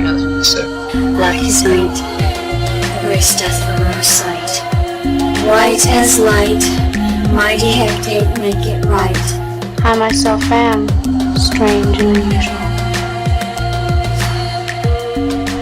your nose. Sir. Black is night, grace death from our sight. White as light, mighty hectate make it right. I myself am strange and unusual.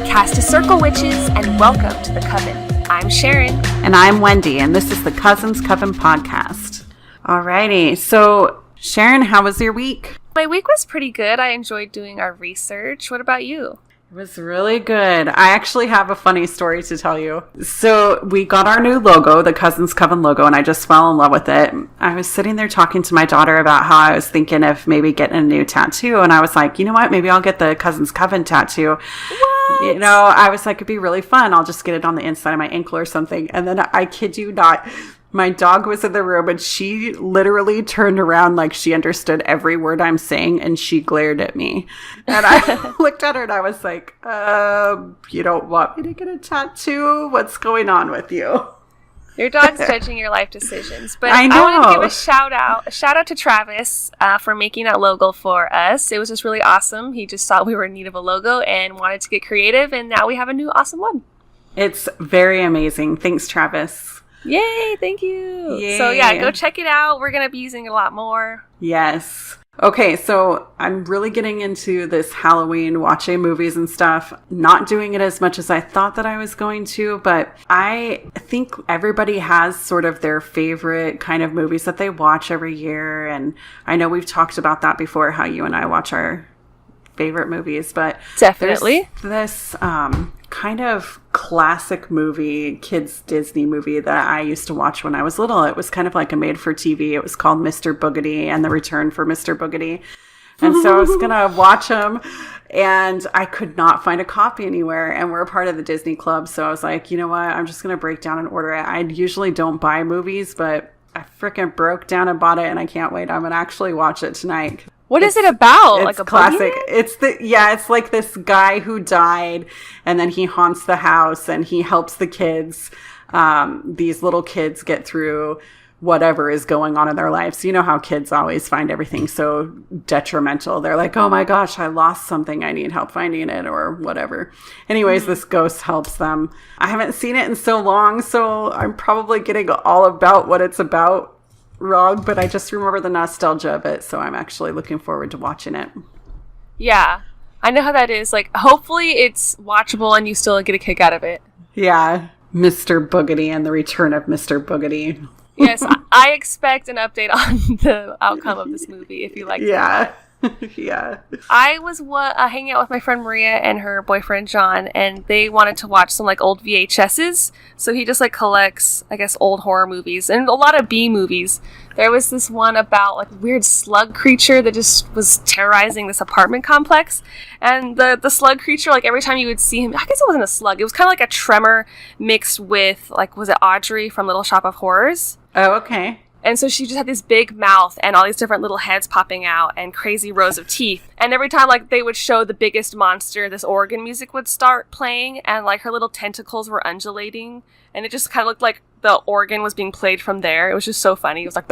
Cast a circle, witches, and welcome to the Coven. I'm Sharon. And I'm Wendy, and this is the Cousins Coven podcast. Alrighty, so Sharon, how was your week? My week was pretty good. I enjoyed doing our research. What about you? It was really good. I actually have a funny story to tell you. So we got our new logo, the Cousins Coven logo, and I just fell in love with it. I was sitting there talking to my daughter about how I was thinking of maybe getting a new tattoo, and I was like, you know what? Maybe I'll get the Cousins Coven tattoo. What? You know, I was like, it'd be really fun. I'll just get it on the inside of my ankle or something. And then I kid you not, my dog was in the room and she literally turned around like she understood every word I'm saying, and she glared at me. And I looked at her and I was like, you don't want me to get a tattoo? What's going on with you? Your dog's judging your life decisions. But I know. I want to give a shout out to Travis for making that logo for us. It was just really awesome. He just thought we were in need of a logo and wanted to get creative, and now we have a new awesome one. It's very amazing. Thanks, Travis. Yay, thank you. Yay. So yeah, go check it out. We're going to be using it a lot more. Yes. Okay, so I'm really getting into this Halloween, watching movies and stuff. Not doing it as much as I thought that I was going to, but I think everybody has sort of their favorite kind of movies that they watch every year. And I know we've talked about that before, how you and I watch our favorite movies, but definitely there's this kind of classic movie, kids Disney movie that I used to watch when I was little. It was kind of like a made for TV. It was called Mr. Boogedy and the Return for Mr. Boogedy. And so I was gonna watch them, and I could not find a copy anywhere, and we're a part of the Disney Club, so I was like, you know what, I'm just gonna break down and order it. I usually don't buy movies, but I freaking broke down and bought it, and I can't wait. I'm gonna actually watch it tonight. What is it about? It's like a classic. boogeyman? It's like this guy who died, and then he haunts the house, and he helps the kids. These little kids get through whatever is going on in their lives. You know how kids always find everything so detrimental. They're like, oh my gosh, I lost something. I need help finding it, or whatever. Anyways, this ghost helps them. I haven't seen it in so long, so I'm probably getting all about what it's about wrong, but I just remember the nostalgia of it, so I'm actually looking forward to watching it. Yeah, I know how that is. Like, hopefully it's watchable and you still get a kick out of it. Yeah, Mr. Boogedy and the Return of Mr. Boogedy. Yes, I expect an update on the outcome of this movie if you like it. Yeah. Yeah. I was hanging out with my friend Maria and her boyfriend John, and they wanted to watch some like old VHSs. So he just like collects, I guess, old horror movies and a lot of B movies. There was this one about like a weird slug creature that just was terrorizing this apartment complex. And the slug creature, like every time you would see him, I guess it wasn't a slug. It was kind of like a tremor mixed with, like, was it Audrey from Little Shop of Horrors? Oh, okay. And so she just had this big mouth and all these different little heads popping out and crazy rows of teeth. And every time, like, they would show the biggest monster, this organ music would start playing, and, like, her little tentacles were undulating. And it just kind of looked like the organ was being played from there. It was just so funny. It was like...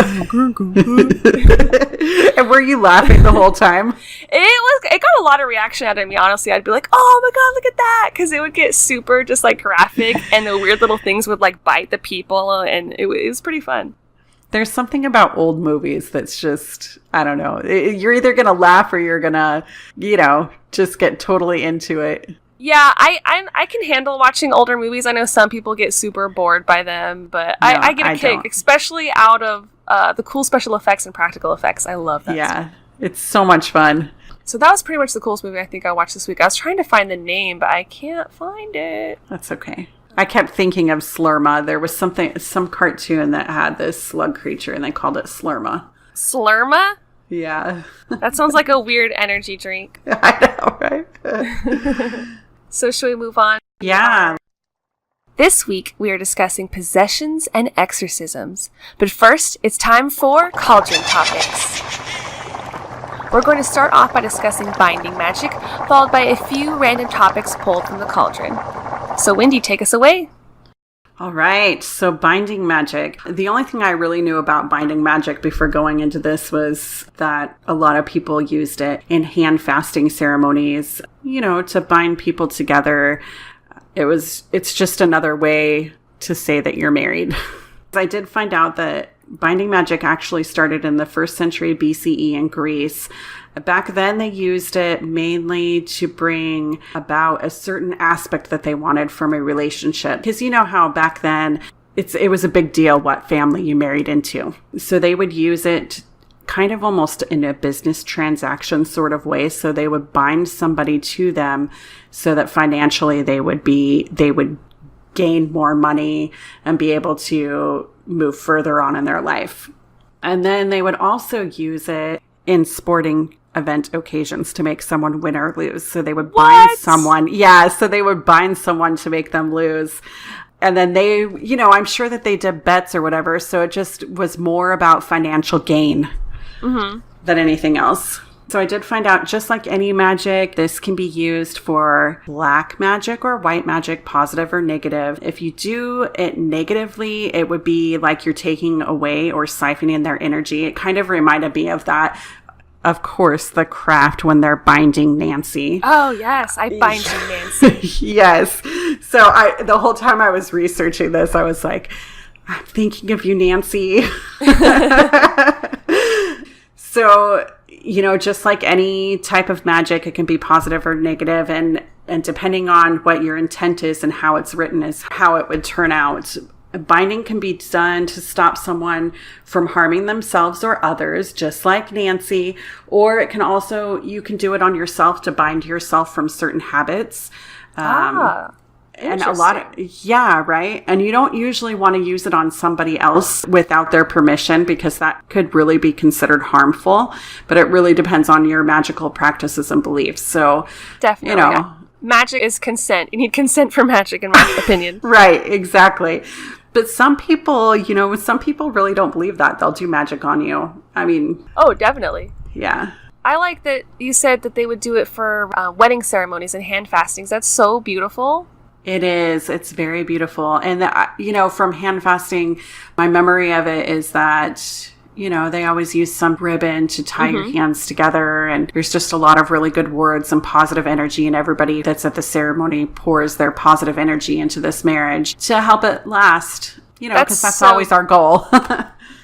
And were you laughing the whole time? It got a lot of reaction out of me, honestly. I'd be like, oh my god, look at that! Because it would get super, just, like, graphic, and the weird little things would, like, bite the people, and it was pretty fun. There's something about old movies that's just, I don't know. You're either going to laugh or you're going to, you know, just get totally into it. Yeah, I can handle watching older movies. I know some people get super bored by them, but no, I get a kick, especially out of the cool special effects and practical effects. I love that. Yeah, it's so much fun. So that was pretty much the coolest movie I think I watched this week. I was trying to find the name, but I can't find it. That's okay. I kept thinking of Slurma. There was some cartoon that had this slug creature, and they called it Slurma. Slurma? Yeah. That sounds like a weird energy drink. I know, right? So should we move on? Yeah. This week, we are discussing possessions and exorcisms. But first, it's time for Cauldron Topics. We're going to start off by discussing binding magic, followed by a few random topics pulled from the cauldron. So Wendy, take us away. All right, so binding magic. The only thing I really knew about binding magic before going into this was that a lot of people used it in hand fasting ceremonies, to bind people together. It's just another way to say that you're married. I did find out that binding magic actually started in the 1st century BCE in Greece. Back then, they used it mainly to bring about a certain aspect that they wanted from a relationship. Because you know how back then, it was a big deal what family you married into. So they would use it kind of almost in a business transaction sort of way. So they would bind somebody to them so that financially they would gain more money and be able to move further on in their life. And then they would also use it in sporting event occasions to make someone win or lose. So they would bind someone. Yeah, so they would bind someone to make them lose. And then they, I'm sure that they did bets or whatever. So it just was more about financial gain than anything else. So I did find out, just like any magic, this can be used for black magic or white magic, positive or negative. If you do it negatively, it would be like you're taking away or siphoning their energy. It kind of reminded me of that. Of course, the craft when they're binding Nancy. Oh, yes. I bind you, Nancy. Yes. So the whole time I was researching this, I was like, I'm thinking of you, Nancy. So, just like any type of magic, it can be positive or negative, and depending on what your intent is and how it's written is how it would turn out. Binding can be done to stop someone from harming themselves or others, just like Nancy, or it can also, you can do it on yourself to bind yourself from certain habits. And a lot of, yeah, right. And you don't usually want to use it on somebody else without their permission, because that could really be considered harmful. But it really depends on your magical practices and beliefs. So, definitely, yeah. Magic is consent. You need consent for magic, in my opinion. Right, exactly. But some people, some people really don't believe that. They'll do magic on you. I mean. Oh, definitely. Yeah. I like that you said that they would do it for wedding ceremonies and hand fastings. That's so beautiful. It is. It's very beautiful. And, from hand fasting, my memory of it is that, they always use some ribbon to tie your hands together. And there's just a lot of really good words and positive energy. And everybody that's at the ceremony pours their positive energy into this marriage to help it last, because that's always our goal.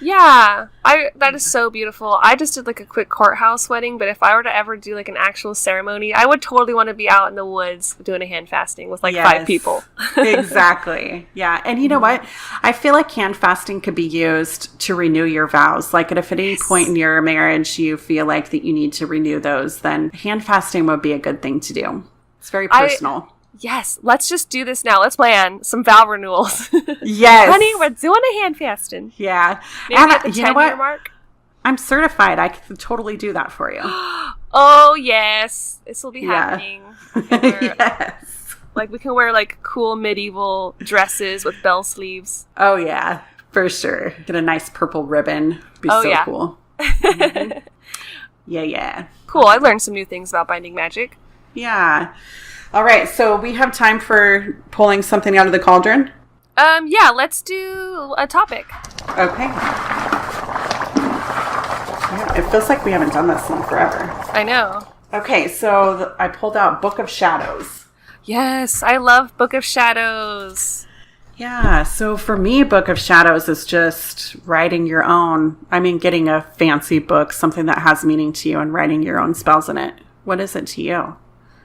Yeah, that is so beautiful. I just did like a quick courthouse wedding, but if I were to ever do like an actual ceremony, I would totally want to be out in the woods doing a hand fasting with like 5 people. Exactly. Yeah. And you know what? I feel like hand fasting could be used to renew your vows. Like if at any point in your marriage you feel like that you need to renew those, then hand fasting would be a good thing to do. It's very personal. Yes, let's just do this now. Let's plan some vow renewals. Yes. Honey, we're doing a hand fasting. Yeah. Maybe at the 10-year mark. I'm certified. I can totally do that for you. Oh, yes. This will be happening. Yes. Like, we can wear, like, cool medieval dresses with bell sleeves. Oh, yeah. For sure. Get a nice purple ribbon. Be cool. Yeah. Cool. I learned some new things about binding magic. Yeah. All right, so we have time for pulling something out of the cauldron? Yeah, let's do a topic. Okay. It feels like we haven't done this in forever. I know. Okay, so I pulled out Book of Shadows. Yes, I love Book of Shadows. Yeah, so for me, Book of Shadows is just writing your own. Getting a fancy book, something that has meaning to you, and writing your own spells in it. What is it to you?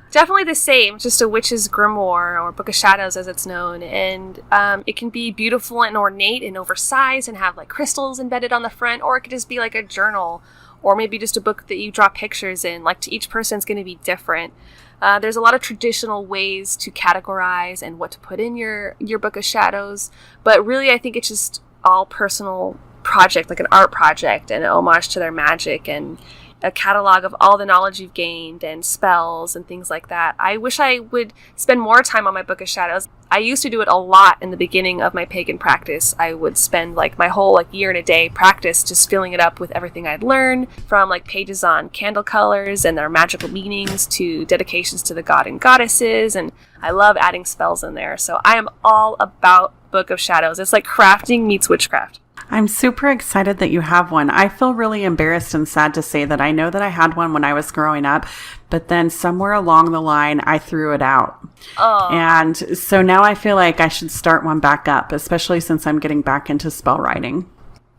Definitely the same, just a witch's grimoire, or Book of Shadows as it's known, and it can be beautiful and ornate and oversized and have like crystals embedded on the front, or it could just be like a journal, or maybe just a book that you draw pictures in. Like, to each person, it's going to be different. There's a lot of traditional ways to categorize and what to put in your Book of Shadows, but really I think it's just all personal project, like an art project, and an homage to their magic, and a catalog of all the knowledge you've gained and spells and things like that. I wish I would spend more time on my Book of Shadows. I used to do it a lot in the beginning of my pagan practice. I would spend like my whole like year and a day practice just filling it up with everything I'd learned, from like pages on candle colors and their magical meanings to dedications to the god and goddesses, and I love adding spells in there. So I am all about Book of Shadows. It's like crafting meets witchcraft. I'm super excited that you have one. I feel really embarrassed and sad to say that I know that I had one when I was growing up, but then somewhere along the line, I threw it out. Oh. And so now I feel like I should start one back up, especially since I'm getting back into spell writing.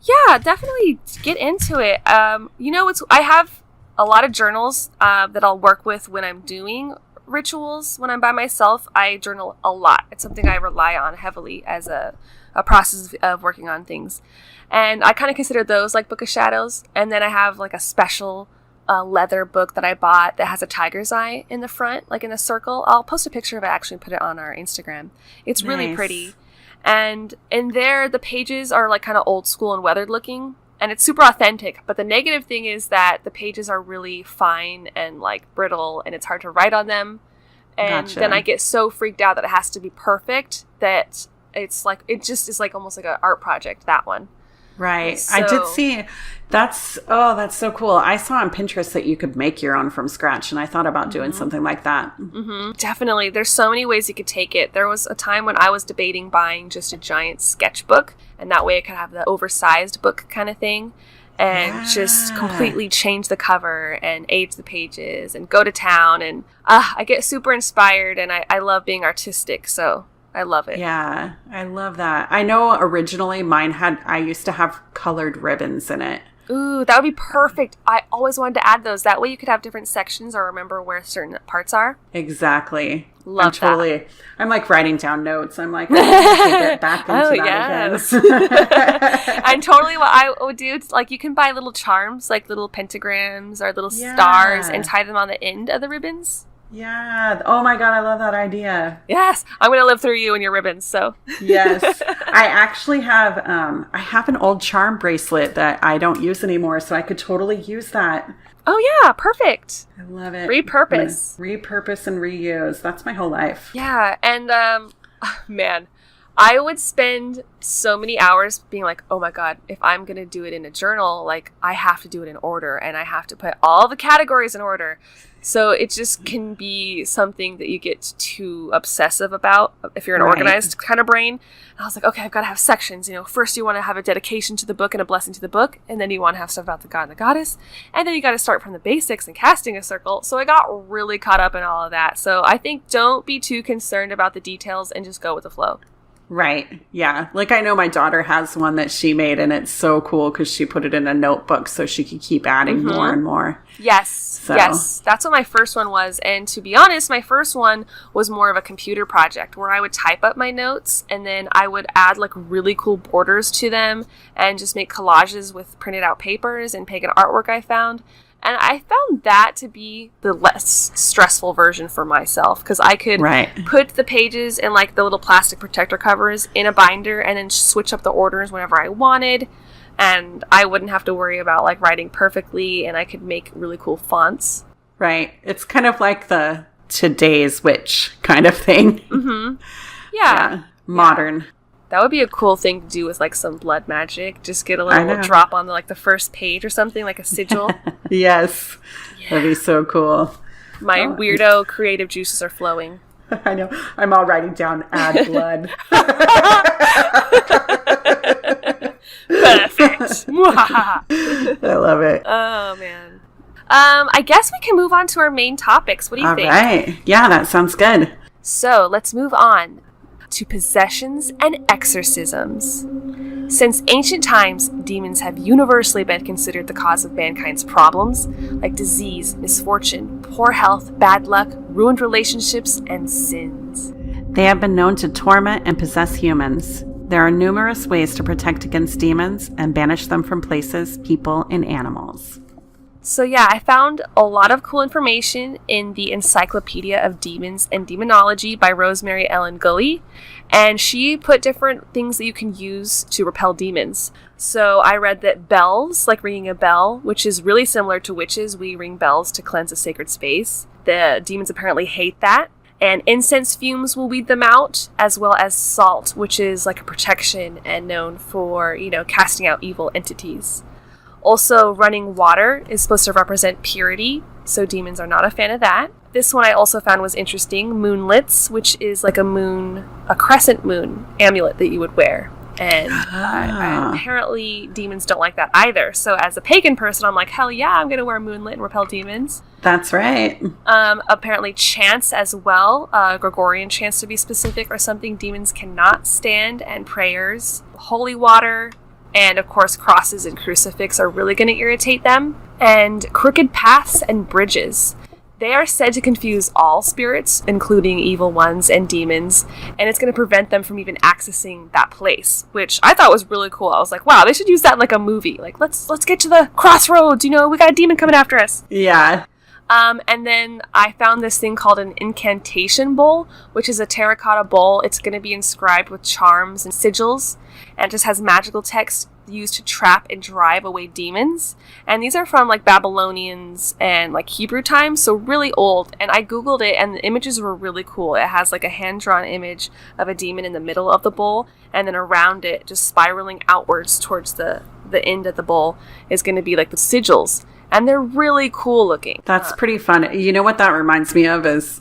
Yeah, definitely get into it. I have a lot of journals that I'll work with when I'm doing rituals. When I'm by myself, I journal a lot. It's something I rely on heavily as a process of working on things. And I kind of consider those like Book of Shadows. And then I have like a special leather book that I bought that has a tiger's eye in the front, like in a circle. I'll post a picture of it, actually, and put it on our Instagram. It's really Nice. pretty. And in there, the pages are like kind of old school and weathered looking. And it's super authentic. But the negative thing is that the pages are really fine and like brittle, and it's hard to write on them. And Gotcha. then I get so freaked out that it has to be perfect that it's like, it just is like almost like an art project, that one. Right. So- I did see that's so cool. I saw on Pinterest that you could make your own from scratch, and I thought about doing something like that. Definitely. There's so many ways you could take it. There was a time when I was debating buying just a giant sketchbook, and that way I could have the oversized book kind of thing, and just Yeah. completely change the cover and age the pages and go to town. And I get super inspired, and I love being artistic, so I love it. Yeah, I love that. I know originally I used to have colored ribbons in it. Ooh, that would be perfect. I always wanted to add those. That way you could have different sections or remember where certain parts are. Exactly. Love that. I'm like writing down notes. I'm like, I need to get back into that again. And totally what I would do, it's like you can buy little charms, like little pentagrams or little stars, and tie them on the end of the ribbons. Yeah. Oh my God, I love that idea. Yes. I'm going to live through you and your ribbons, so. Yes. I actually have, I have an old charm bracelet that I don't use anymore, so I could totally use that. Oh yeah, perfect. I love it. Repurpose. Repurpose and reuse. That's my whole life. Yeah, and man, I would spend so many hours being like, oh my God, if I'm going to do it in a journal, like I have to do it in order, and I have to put all the categories in order. So it just can be something that you get too obsessive about if you're an Right. organized kind of brain. And I was like, okay, I've got to have sections. You know, first you want to have a dedication to the book and a blessing to the book, and then you want to have stuff about the god and the goddess, and then you got to start from the basics and casting a circle. So I got really caught up in all of that. So I think don't be too concerned about the details and just go with the flow. Right. Yeah. Like I know my daughter has one that she made, and it's so cool because she put it in a notebook so she could keep adding more and more. Yes. Yes. That's what my first one was. And to be honest, my first one was more of a computer project where I would type up my notes, and then I would add like really cool borders to them and just make collages with printed out papers and pagan artwork I found. And I found that to be the less stressful version for myself, because I could put the pages in like the little plastic protector covers in a binder and then switch up the orders whenever I wanted. And I wouldn't have to worry about like writing perfectly, and I could make really cool fonts. Right. It's kind of like the today's witch kind of thing. Yeah. Modern. That would be a cool thing to do with like some blood magic. Just get a little drop on the first page or something, like a sigil. Yes. That'd be so cool. My weirdo creative juices are flowing. I know. I'm all writing down add blood. Perfect. I love it. Oh, man. I guess we can move on to our main topics. What do you think? All right. Yeah, that sounds good. So let's move on to possessions and exorcisms. Since ancient times, demons have universally been considered the cause of mankind's problems, like disease, misfortune, poor health, bad luck, ruined relationships, and sins. They have been known to torment and possess humans. There are numerous ways to protect against demons and banish them from places, people, and animals. So yeah, I found a lot of cool information in the Encyclopedia of Demons and Demonology by Rosemary Guiley, and she put different things that you can use to repel demons. So I read that bells, like ringing a bell, which is really similar to witches, we ring bells to cleanse a sacred space. The demons apparently hate that. And incense fumes will weed them out, as well as salt, which is like a protection and known for, casting out evil entities. Also, running water is supposed to represent purity, so demons are not a fan of that. This one I also found was interesting, moonlets, which is like a crescent moon amulet that you would wear. And apparently demons don't like that either. So as a pagan person, I'm like, hell yeah, I'm going to wear a moonlet and repel demons. That's right. Apparently chants as well, Gregorian chants to be specific, or something demons cannot stand, and prayers. Holy water, and of course crosses and crucifix are really going to irritate them. And crooked paths and bridges. They are said to confuse all spirits, including evil ones and demons, and it's going to prevent them from even accessing that place, which I thought was really cool. I was like, wow, they should use that in like a movie. Like, let's get to the crossroads, we got a demon coming after us. Yeah. And then I found this thing called an incantation bowl, which is a terracotta bowl. It's going to be inscribed with charms and sigils, and it just has magical text used to trap and drive away demons. And these are from like Babylonians and like Hebrew times, so really old. And I googled it, and the images were really cool. It has like a hand-drawn image of a demon in the middle of the bowl, and then around it, just spiraling outwards towards the end of the bowl, is going to be like the sigils. And they're really cool looking. That's pretty fun. You know what that reminds me of is,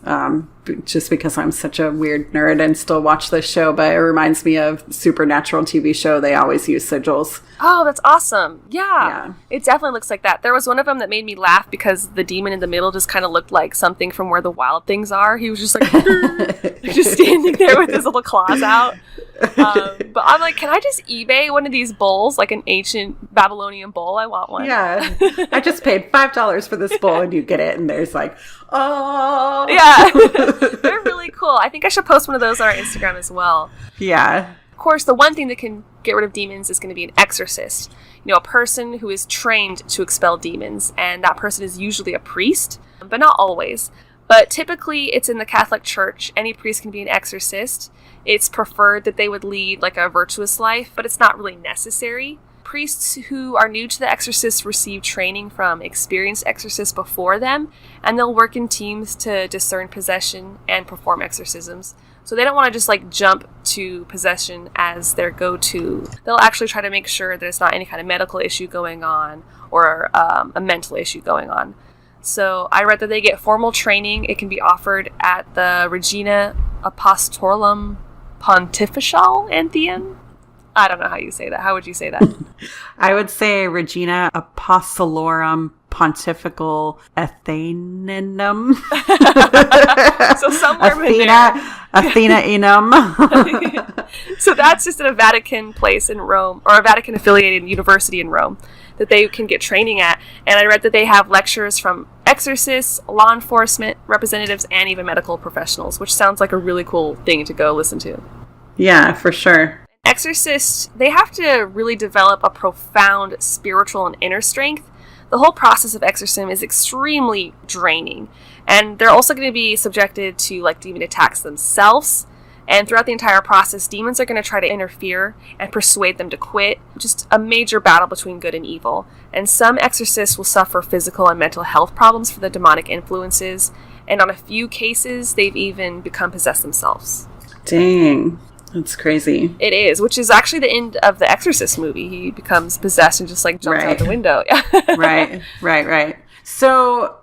just because I'm such a weird nerd and still watch this show, but it reminds me of Supernatural TV show. They always use sigils. Oh, that's awesome. Yeah. It definitely looks like that. There was one of them that made me laugh because the demon in the middle just kind of looked like something from Where the Wild Things Are. He was just like, just standing there with his little claws out. But I'm like, can I just eBay one of these bowls, like an ancient Babylonian bowl? I want one. Yeah. I just paid $5 for this bowl, and you get it, and there's like, oh. Yeah. They're really cool. I think I should post one of those on our Instagram as well. Yeah. Of course, the one thing that can get rid of demons is going to be an exorcist. A person who is trained to expel demons, and that person is usually a priest, but not always. But typically, it's in the Catholic Church. Any priest can be an exorcist. It's preferred that they would lead like a virtuous life, but it's not really necessary. Priests who are new to the exorcist receive training from experienced exorcists before them, and they'll work in teams to discern possession and perform exorcisms. So they don't want to just like jump to possession as their go-to. They'll actually try to make sure there's not any kind of medical issue going on or a mental issue going on. So I read that they get formal training. It can be offered at the Regina Apostolorum Pontifical Antheum. I don't know how you say that. How would you say that? I would say Regina Apostolorum Pontifical Athenaeum. So somewhere in there. Athenaeum. So that's just a Vatican place in Rome, or a Vatican affiliated university in Rome that they can get training at. And I read that they have lectures from exorcists, law enforcement representatives, and even medical professionals, which sounds like a really cool thing to go listen to. Yeah, for sure. Exorcists, they have to really develop a profound spiritual and inner strength. The whole process of exorcism is extremely draining, and they're also going to be subjected to like demon attacks themselves. And throughout the entire process, demons are going to try to interfere and persuade them to quit. Just a major battle between good and evil. And some exorcists will suffer physical and mental health problems for the demonic influences. And on a few cases, they've even become possessed themselves. Dang. That's crazy. It is, which is actually the end of the Exorcist movie. He becomes possessed and just like jumps out the window. Right. So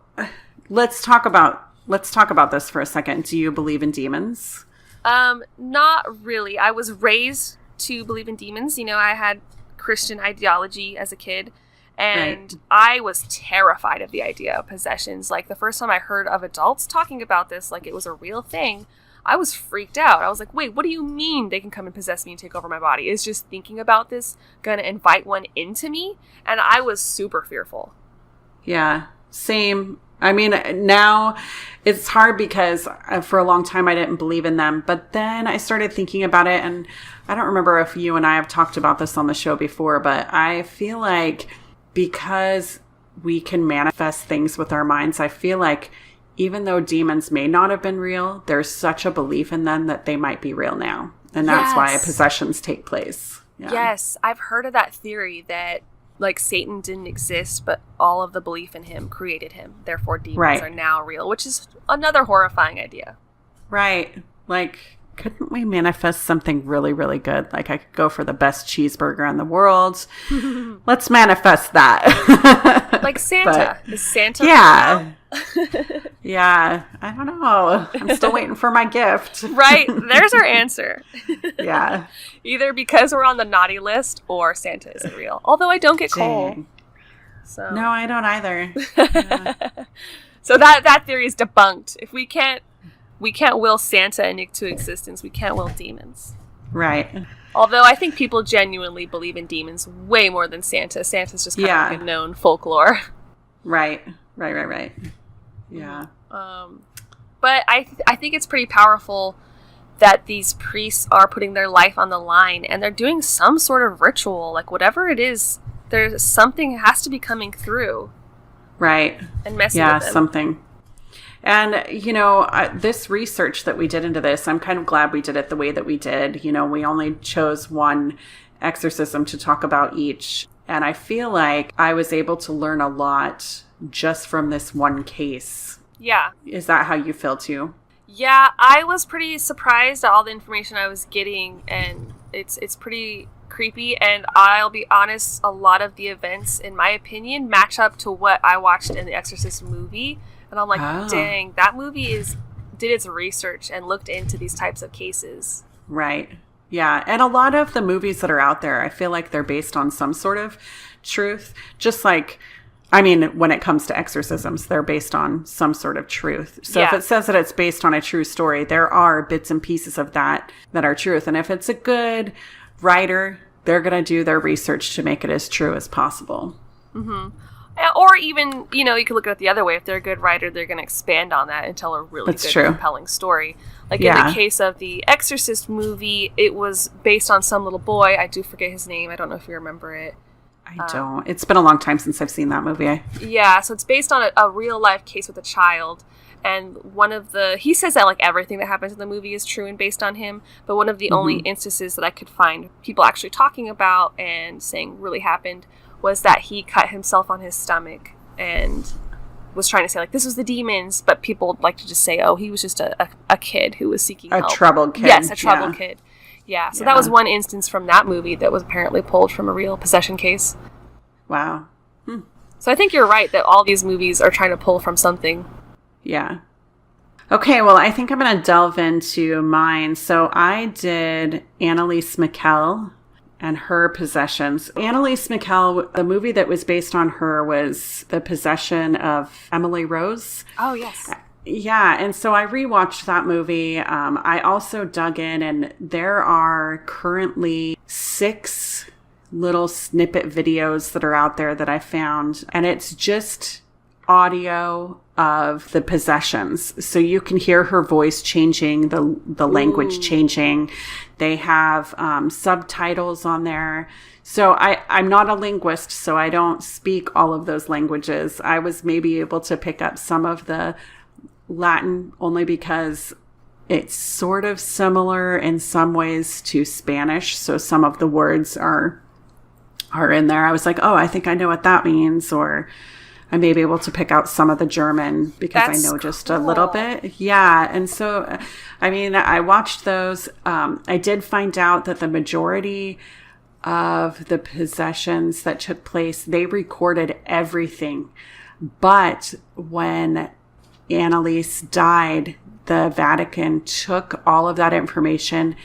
let's talk about this for a second. Do you believe in demons? Not really. I was raised to believe in demons. I had Christian ideology as a kid, and I was terrified of the idea of possessions. Like the first time I heard of adults talking about this, like it was a real thing, I was freaked out. I was like, wait, what do you mean they can come and possess me and take over my body? Is just thinking about this going to invite one into me? And I was super fearful. Yeah, same. I mean, now it's hard because for a long time I didn't believe in them. But then I started thinking about it, and I don't remember if you and I have talked about this on the show before, but I feel like because we can manifest things with our minds. I feel like even though demons may not have been real, there's such a belief in them that they might be real now. And that's why possessions take place. Yeah. Yes, I've heard of that theory that like Satan didn't exist, but all of the belief in him created him. Therefore, demons are now real, which is another horrifying idea. Right. Like, couldn't we manifest something really, really good? Like, I could go for the best cheeseburger in the world. Let's manifest that. Like Santa. Is Santa real? Yeah. I don't know. I'm still waiting for my gift. Right. There's our answer. Yeah. Either because we're on the naughty list or Santa isn't real. Although I don't get coal. So. No, I don't either. Yeah. So that theory is debunked. If we can't will Santa into existence, we can't will demons. Right. Although I think people genuinely believe in demons way more than Santa. Santa's just kind of like a known folklore. Right. Yeah. But I think it's pretty powerful that these priests are putting their life on the line and they're doing some sort of ritual. Like whatever it is, there's something has to be coming through. Right. And messing with them. Yeah, something. And, this research that we did into this, I'm kind of glad we did it the way that we did. We only chose one exorcism to talk about each. And I feel like I was able to learn a lot just from this one case. Yeah. Is that how you feel too? Yeah, I was pretty surprised at all the information I was getting, and it's pretty creepy. And I'll be honest, a lot of the events, in my opinion, match up to what I watched in the Exorcist movie. And I'm like, dang, that movie did its research and looked into these types of cases. Right. Yeah. And a lot of the movies that are out there, I feel like they're based on some sort of truth. Just like, when it comes to exorcisms, they're based on some sort of truth. So if it says that it's based on a true story, there are bits and pieces of that are truth. And if it's a good writer, they're going to do their research to make it as true as possible. Mm-hmm. Or even, you could look at it the other way. If they're a good writer, they're going to expand on that and tell a really compelling story. Like in the case of the Exorcist movie, it was based on some little boy. I do forget his name. I don't know if you remember it. I don't. It's been a long time since I've seen that movie. Yeah, so it's based on a real-life case with a child. And he says that like everything that happens in the movie is true and based on him. But one of the only instances that I could find people actually talking about and saying really happened was that he cut himself on his stomach and was trying to say, like, this was the demons, but people like to just say, oh, he was just a kid who was seeking help. A troubled kid. Yes, a troubled kid. Yeah, so that was one instance from that movie that was apparently pulled from a real possession case. Wow. So I think you're right that all these movies are trying to pull from something. Yeah. Okay, well, I think I'm going to delve into mine. So I did Anneliese Michel and her possessions. Anneliese Michel, the movie that was based on her was The Possession of Emily Rose. Oh, yes. Yeah, and so I rewatched that movie. I also dug in, and there are currently 6 little snippet videos that are out there that I found, and it's just audio of the possessions. So you can hear her voice changing, the language changing. They have subtitles on there. So I'm not a linguist, so I don't speak all of those languages. I was maybe able to pick up some of the Latin only because it's sort of similar in some ways to Spanish. So some of the words are in there. I was like, oh, I think I know what that means. Or I may be able to pick out some of the German because I know just a little bit. Yeah. And so, I watched those. I did find out that the majority of the possessions that took place, they recorded everything. But when Anneliese died, the Vatican took all of that information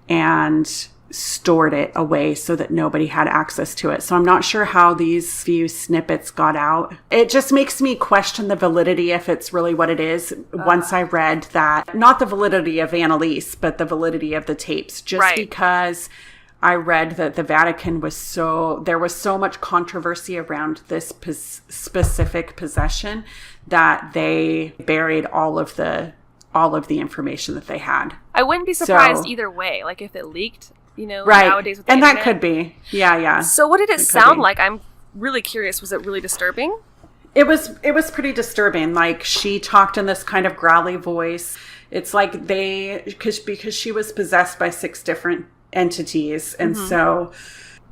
and stored it away so that nobody had access to it. So I'm not sure how these few snippets got out. It just makes me question the validity if it's really what it is. Once I read that, not the validity of Anneliese, but the validity of the tapes, just because I read that the Vatican there was so much controversy around this specific possession that they buried all of the information that they had. I wouldn't be surprised either way. Like if it leaked, nowadays with the internet. That could be. Yeah. So what did it sound like? I'm really curious. Was it really disturbing? It was pretty disturbing. Like, she talked in this kind of growly voice. It's like because she was possessed by 6 different entities, and so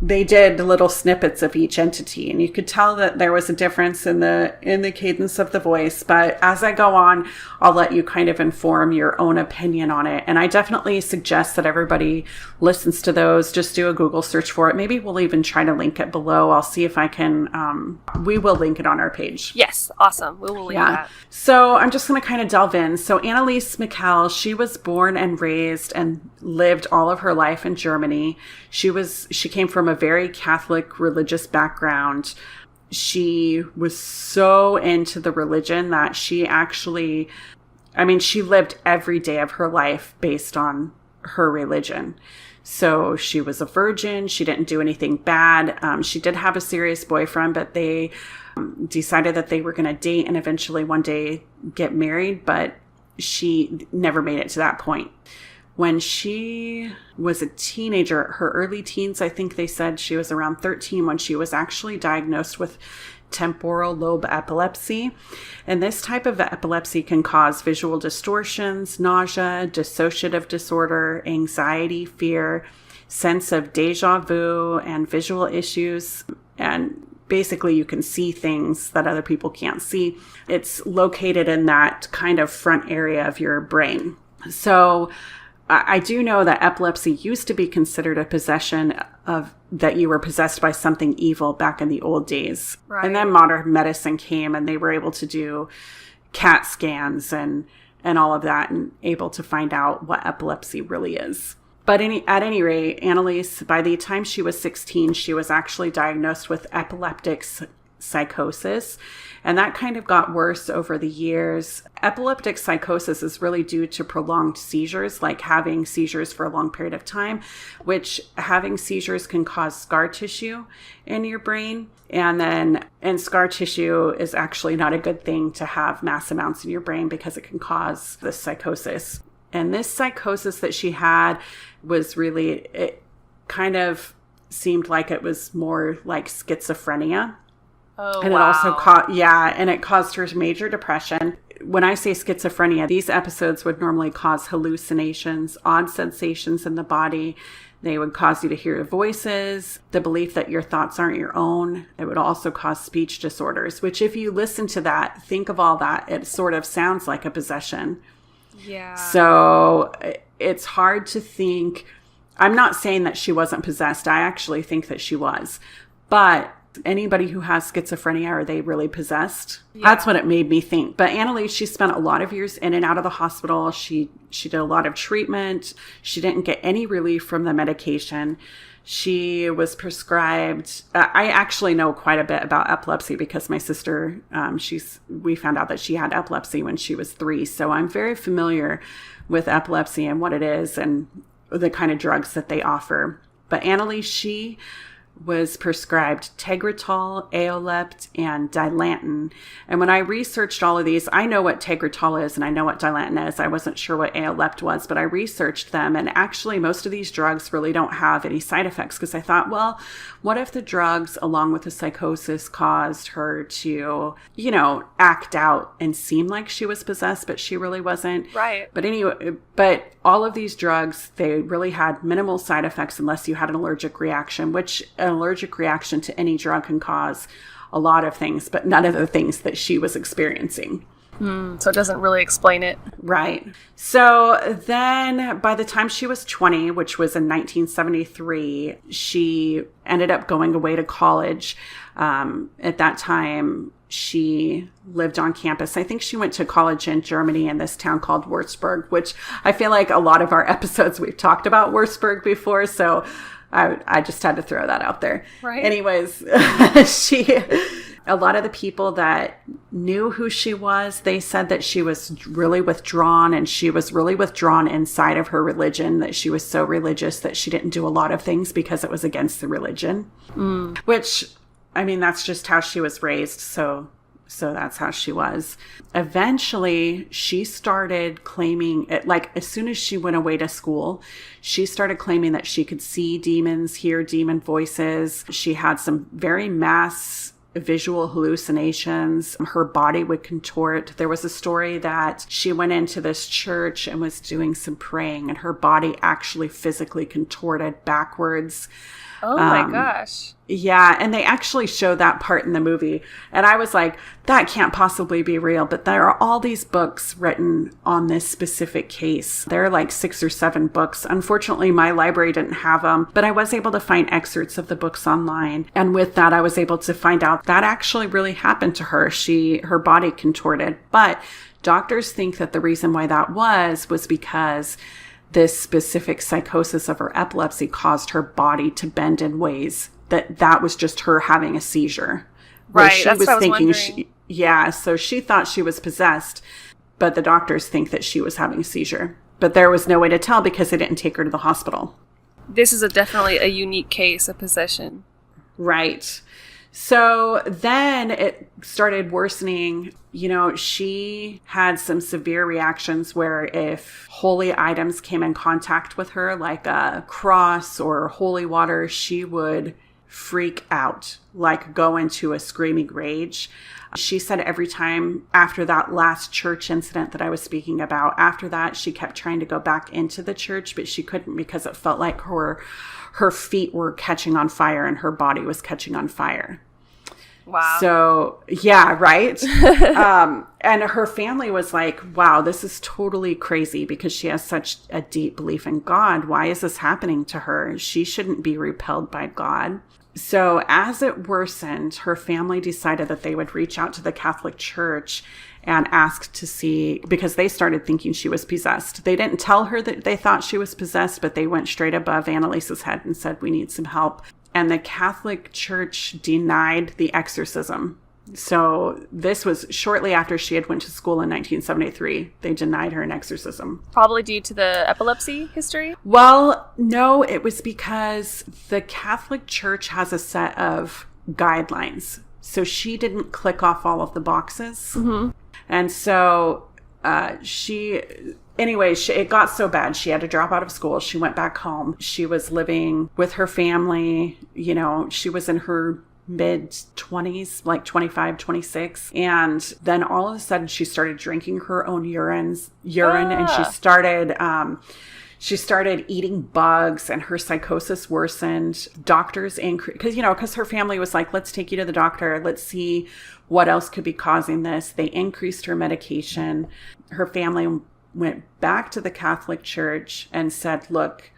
they did little snippets of each entity, and you could tell that there was a difference in the cadence of the voice. But as I go on, I'll let you kind of inform your own opinion on it. And I definitely suggest that everybody listens to those. Just do a Google search for it. Maybe we'll even try to link it below. I'll see if I can. We will link it on our page. Yes, awesome. We will link that. So I'm just going to kind of delve in. So Anneliese Michel, she was born and raised and lived all of her life in Germany. She came from a very Catholic religious background. She was so into the religion that she actually, she lived every day of her life based on her religion. So she was a virgin. She didn't do anything bad. She did have a serious boyfriend, but they decided that they were going to date and eventually one day get married, but she never made it to that point. When she was a teenager, her early teens, I think they said she was around 13 when she was actually diagnosed with temporal lobe epilepsy. And this type of epilepsy can cause visual distortions, nausea, dissociative disorder, anxiety, fear, sense of deja vu, and visual issues. And basically, you can see things that other people can't see. It's located in that kind of front area of your brain. So I do know that epilepsy used to be considered a possession of that you were possessed by something evil back in the old days. Right. And then modern medicine came and they were able to do CAT scans and all of that and able to find out what epilepsy really is. But at any rate, Anneliese, by the time she was 16, she was actually diagnosed with epileptic psychosis. And that kind of got worse over the years. Epileptic psychosis is really due to prolonged seizures, like having seizures for a long period of time, which having seizures can cause scar tissue in your brain. And scar tissue is actually not a good thing to have mass amounts in your brain because it can cause this psychosis. And this psychosis that she had was really, it kind of seemed like it was more like schizophrenia. Oh, and wow. It also it caused her major depression. When I say schizophrenia, these episodes would normally cause hallucinations, odd sensations in the body. They would cause you to hear voices, the belief that your thoughts aren't your own. It would also cause speech disorders, which if you listen to that, think of all that, it sort of sounds like a possession. Yeah. So it's hard to think. I'm not saying that she wasn't possessed. I actually think that she was. But anybody who has schizophrenia, are they really possessed? Yeah. That's what it made me think. But Anneliese, she spent a lot of years in and out of the hospital. She did a lot of treatment. She didn't get any relief from the medication. She was prescribed. I actually know quite a bit about epilepsy because my sister, we found out that she had epilepsy when she was 3. So I'm very familiar with epilepsy and what it is and the kind of drugs that they offer. But Anneliese, she was prescribed Tegretol, Aolept, and Dilantin. And when I researched all of these, I know what Tegretol is and I know what Dilantin is. I wasn't sure what Aolept was, but I researched them. And actually, most of these drugs really don't have any side effects because I thought, well, what if the drugs, along with the psychosis, caused her to, act out and seem like she was possessed, but she really wasn't. Right. But anyway, all of these drugs, they really had minimal side effects unless you had an allergic reaction, which an allergic reaction to any drug can cause a lot of things, but none of the things that she was experiencing. So it doesn't really explain it. Right. So then by the time she was 20, which was in 1973, she ended up going away to college. At that time, she lived on campus. I think she went to college in Germany in this town called Würzburg, which I feel like a lot of our episodes we've talked about Würzburg before. So I just had to throw that out there. Right. Anyways, a lot of the people that knew who she was, they said that she was really withdrawn, and she was really withdrawn inside of her religion, that she was so religious that she didn't do a lot of things because it was against the religion, which, that's just how she was raised. So that's how she was. Eventually, she started claiming, as soon as she went away to school, she started claiming that she could see demons, hear demon voices. She had some very mass visual hallucinations. Her body would contort. There was a story that she went into this church and was doing some praying, and her body actually physically contorted backwards. Oh my gosh. Yeah, and they actually show that part in the movie. And I was like, that can't possibly be real. But there are all these books written on this specific case. There are like 6 or 7 books. Unfortunately, my library didn't have them, but I was able to find excerpts of the books online. And with that, I was able to find out that actually really happened to her. Her body contorted. But doctors think that the reason why that was because this specific psychosis of her epilepsy caused her body to bend in ways that was just her having a seizure. Right, that's what I was wondering. So she thought she was possessed, but the doctors think that she was having a seizure. But there was no way to tell because they didn't take her to the hospital. This is definitely a unique case of possession. Right. So then it started worsening. You know, she had some severe reactions where if holy items came in contact with her, like a cross or holy water, she would freak out, like go into a screaming rage. She said every time after that last church incident that I was speaking about, after that, she kept trying to go back into the church, but she couldn't because it felt like her feet were catching on fire and her body was catching on fire. Wow. So, yeah, right? And her family was like, wow, this is totally crazy because she has such a deep belief in God. Why is this happening to her? She shouldn't be repelled by God. So as it worsened, her family decided that they would reach out to the Catholic Church and ask to see, because they started thinking she was possessed. They didn't tell her that they thought she was possessed, but they went straight above Anneliese's head and said, we need some help. And the Catholic Church denied the exorcism. So this was shortly after she had went to school in 1973. They denied her an exorcism. Probably due to the epilepsy history? Well, no, it was because the Catholic Church has a set of guidelines. So she didn't click off all of the boxes. Mm-hmm. And so it got so bad. She had to drop out of school. She went back home. She was living with her family. You know, she was in her mid-20s, like 25, 26. And then all of a sudden she started drinking her own urine and she started eating bugs, and her psychosis worsened. Doctors because her family was like, let's take you to the doctor. Let's see what else could be causing this. They increased her medication. Her family went back to the Catholic Church and said, look,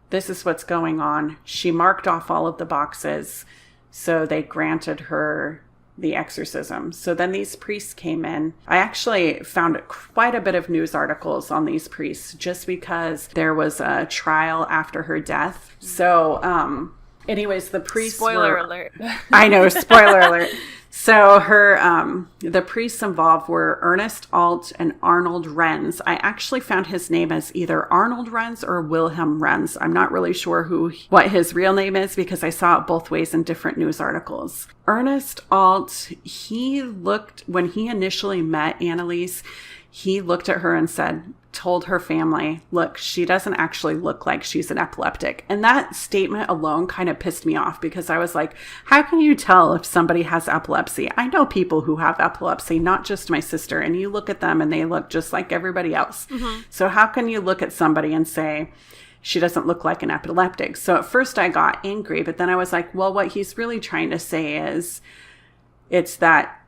this is what's going on. She marked off all of the boxes. So they granted her the exorcism. So then these priests came in. I actually found quite a bit of news articles on these priests just because there was a trial after her death. So anyways, the priests Spoiler alert. I know, spoiler alert. So the priests involved were Ernest Alt and Arnold Renz. I actually found his name as either Arnold Renz or Wilhelm Renz. I'm not really sure what his real name is because I saw it both ways in different news articles. Ernest Alt, when he initially met Anneliese, he looked at her and told her family, look, she doesn't actually look like she's an epileptic. And that statement alone kind of pissed me off because I was like, how can you tell if somebody has epilepsy? I know people who have epilepsy, not just my sister, and you look at them and they look just like everybody else. Mm-hmm. So how can you look at somebody and say, she doesn't look like an epileptic? So at first I got angry, but then I was like, well, what he's really trying to say is it's that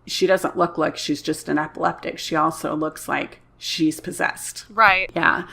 she doesn't look like she's just an epileptic. She also looks like she's possessed. Right. Yeah.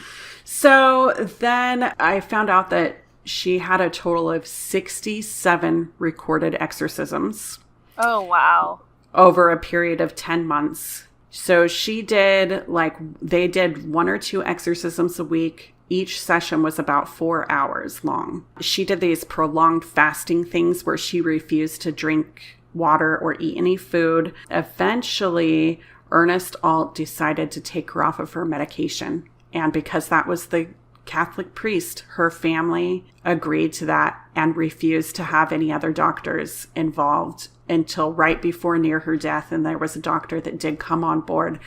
So then I found out that she had a total of 67 recorded exorcisms. Oh, wow. Over a period of 10 months. So they did 1 or 2 exorcisms a week. Each session was about 4 hours long. She did these prolonged fasting things where she refused to drink water or eat any food. Eventually, Ernest Alt decided to take her off of her medication. And because that was the Catholic priest, her family agreed to that and refused to have any other doctors involved until right before near her death. And there was a doctor that did come on board.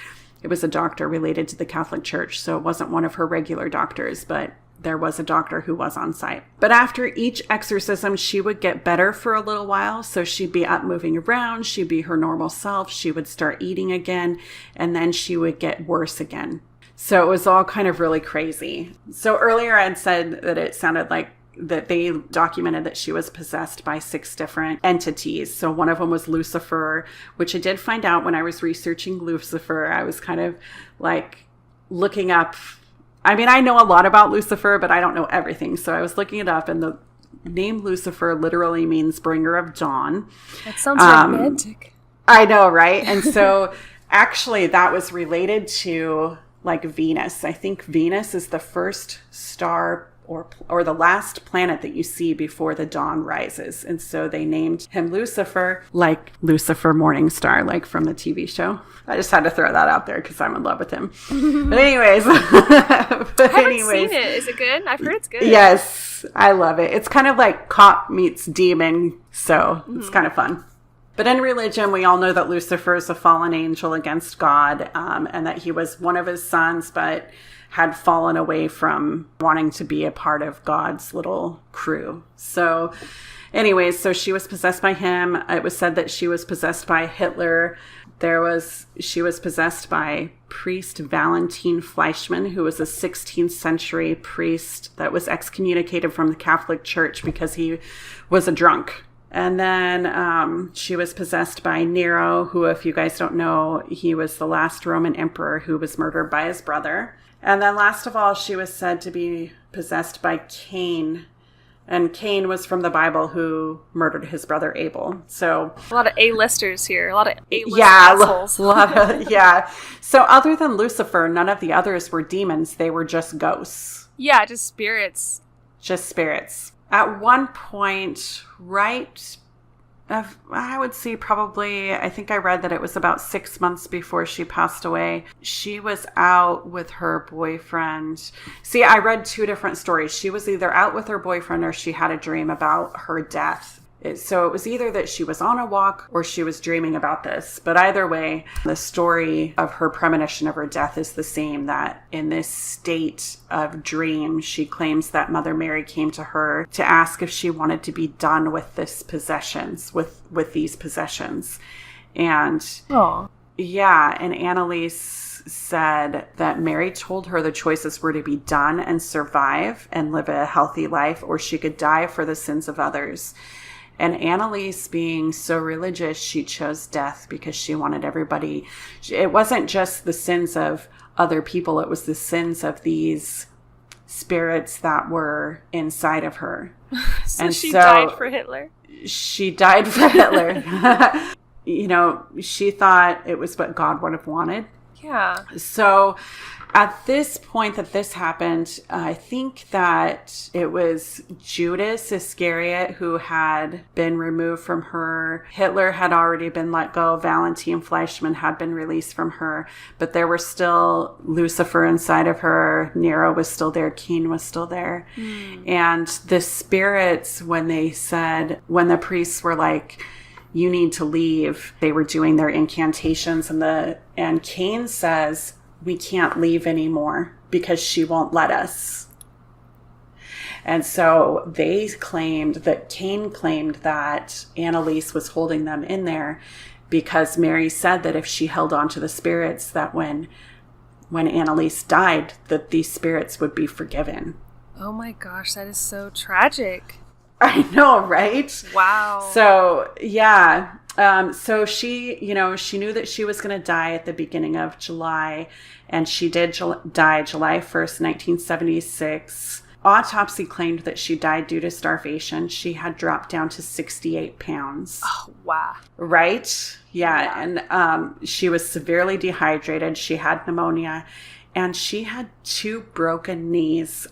It was a doctor related to the Catholic Church, so it wasn't one of her regular doctors, but there was a doctor who was on site. But after each exorcism, she would get better for a little while. So she'd be up moving around. She'd be her normal self. She would start eating again. And then she would get worse again. So it was all kind of really crazy. So earlier I had said that it sounded like that they documented that she was possessed by 6 different entities. So one of them was Lucifer, which I did find out when I was researching Lucifer. I was kind of like looking up. I mean, I know a lot about Lucifer, but I don't know everything. So I was looking it up, and the name Lucifer literally means bringer of dawn. That sounds romantic. I know, right? And so actually that was related to like Venus. I think Venus is the first star or the last planet that you see before the dawn rises. And so they named him Lucifer, like Lucifer Morningstar, like from the TV show. I just had to throw that out there because I'm in love with him. But anyways. I haven't seen it. Is it good? I've heard it's good. Yes, I love it. It's kind of like cop meets demon. So it's kind of fun. But in religion, we all know that Lucifer is a fallen angel against God, and that he was one of his sons, but had fallen away from wanting to be a part of God's little crew. So anyways, so she was possessed by him. It was said that she was possessed by Hitler. She was possessed by priest Valentin Fleischmann, who was a 16th century priest that was excommunicated from the Catholic Church because he was a drunk. And then she was possessed by Nero, who, if you guys don't know, he was the last Roman emperor who was murdered by his brother. And then last of all, she was said to be possessed by Cain. And Cain was from the Bible, who murdered his brother Abel. So a lot of A-listers here. A lot of A-list assholes. Yeah. So other than Lucifer, none of the others were demons. They were just ghosts. Yeah, just spirits. Just spirits. At one point, right, I would say probably, I think I read that it was about 6 months before she passed away. She was out with her boyfriend. See, I read 2 different stories. She was either out with her boyfriend or she had a dream about her death. So it was either that she was on a walk or she was dreaming about this. But either way, the story of her premonition of her death is the same, that in this state of dream, she claims that Mother Mary came to her to ask if she wanted to be done with this possessions, with these possessions. And yeah, and Anneliese said that Mary told her the choices were to be done and survive and live a healthy life, or she could die for the sins of others. And Anneliese, being so religious, she chose death because she wanted everybody. It wasn't just the sins of other people. It was the sins of these spirits that were inside of her. So she died for Hitler. She died for Hitler. You know, she thought it was what God would have wanted. Yeah. So at this point that this happened, I think that it was Judas Iscariot who had been removed from her. Hitler had already been let go. Valentin Fleischmann had been released from her. But there were still Lucifer inside of her. Nero was still there. Cain was still there. And the spirits, when the priests were like, you need to leave, they were doing their incantations. And Cain says, we can't leave anymore because she won't let us. And so Cain claimed that Anneliese was holding them in there because Mary said that if she held on to the spirits, that when Anneliese died, that these spirits would be forgiven. Oh my gosh, that is so tragic. I know, right? Wow. So, yeah. So she knew that she was going to die at the beginning of July, and she did die July 1st, 1976. Autopsy claimed that she died due to starvation. She had dropped down to 68 pounds. Oh, wow. Right? Yeah. And she was severely dehydrated. She had pneumonia. And she had 2 broken knees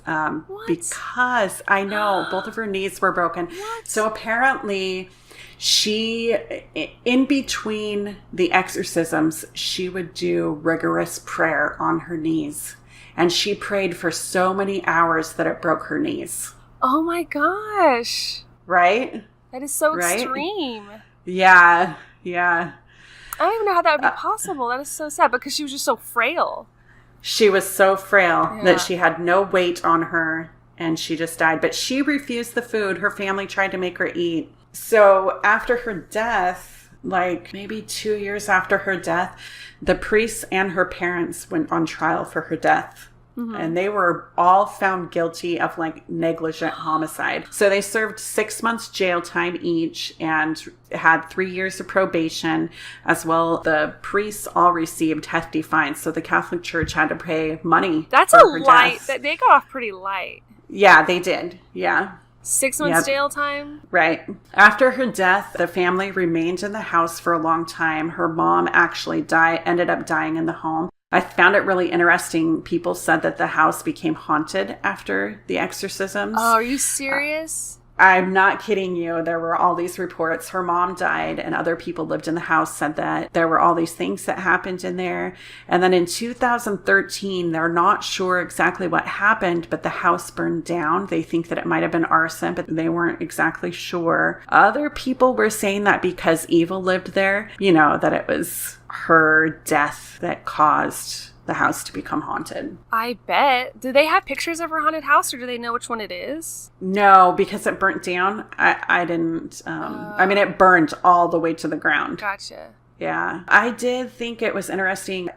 because, I know, both of her knees were broken. What? So apparently she, in between the exorcisms, she would do rigorous prayer on her knees. And she prayed for so many hours that it broke her knees. Oh my gosh. Right? That is so extreme. Yeah. Yeah. I don't even know how that would be possible. That is so sad because she was just so frail. She was so frail that she had no weight on her. and she just died. But she refused the food. Her family tried to make her eat. So after her death, like maybe 2 years after her death, the priests and her parents went on trial for her death. Mm-hmm. And they were all found guilty of like negligent homicide. So they served 6 months jail time each and had 3 years of probation as well. The priests all received hefty fines. So the Catholic Church had to pay money. That's a light. They got off pretty light. Yeah, they did. Yeah. 6 months jail time? Right. After her death, the family remained in the house for a long time. Her mom actually ended up dying in the home. I found it really interesting. People said that the house became haunted after the exorcisms. Oh, are you serious? I'm not kidding you. There were all these reports. Her mom died and other people lived in the house said that there were all these things that happened in there. And then in 2013, they're not sure exactly what happened, but the house burned down. They think that it might have been arson, but they weren't exactly sure. Other people were saying that because evil lived there, that it was her death that caused the house to become haunted. I bet. Do they have pictures of her haunted house, or do they know which one it is? No, because it burnt down. I didn't. It burned all the way to the ground. Gotcha. Yeah. I did think it was interesting.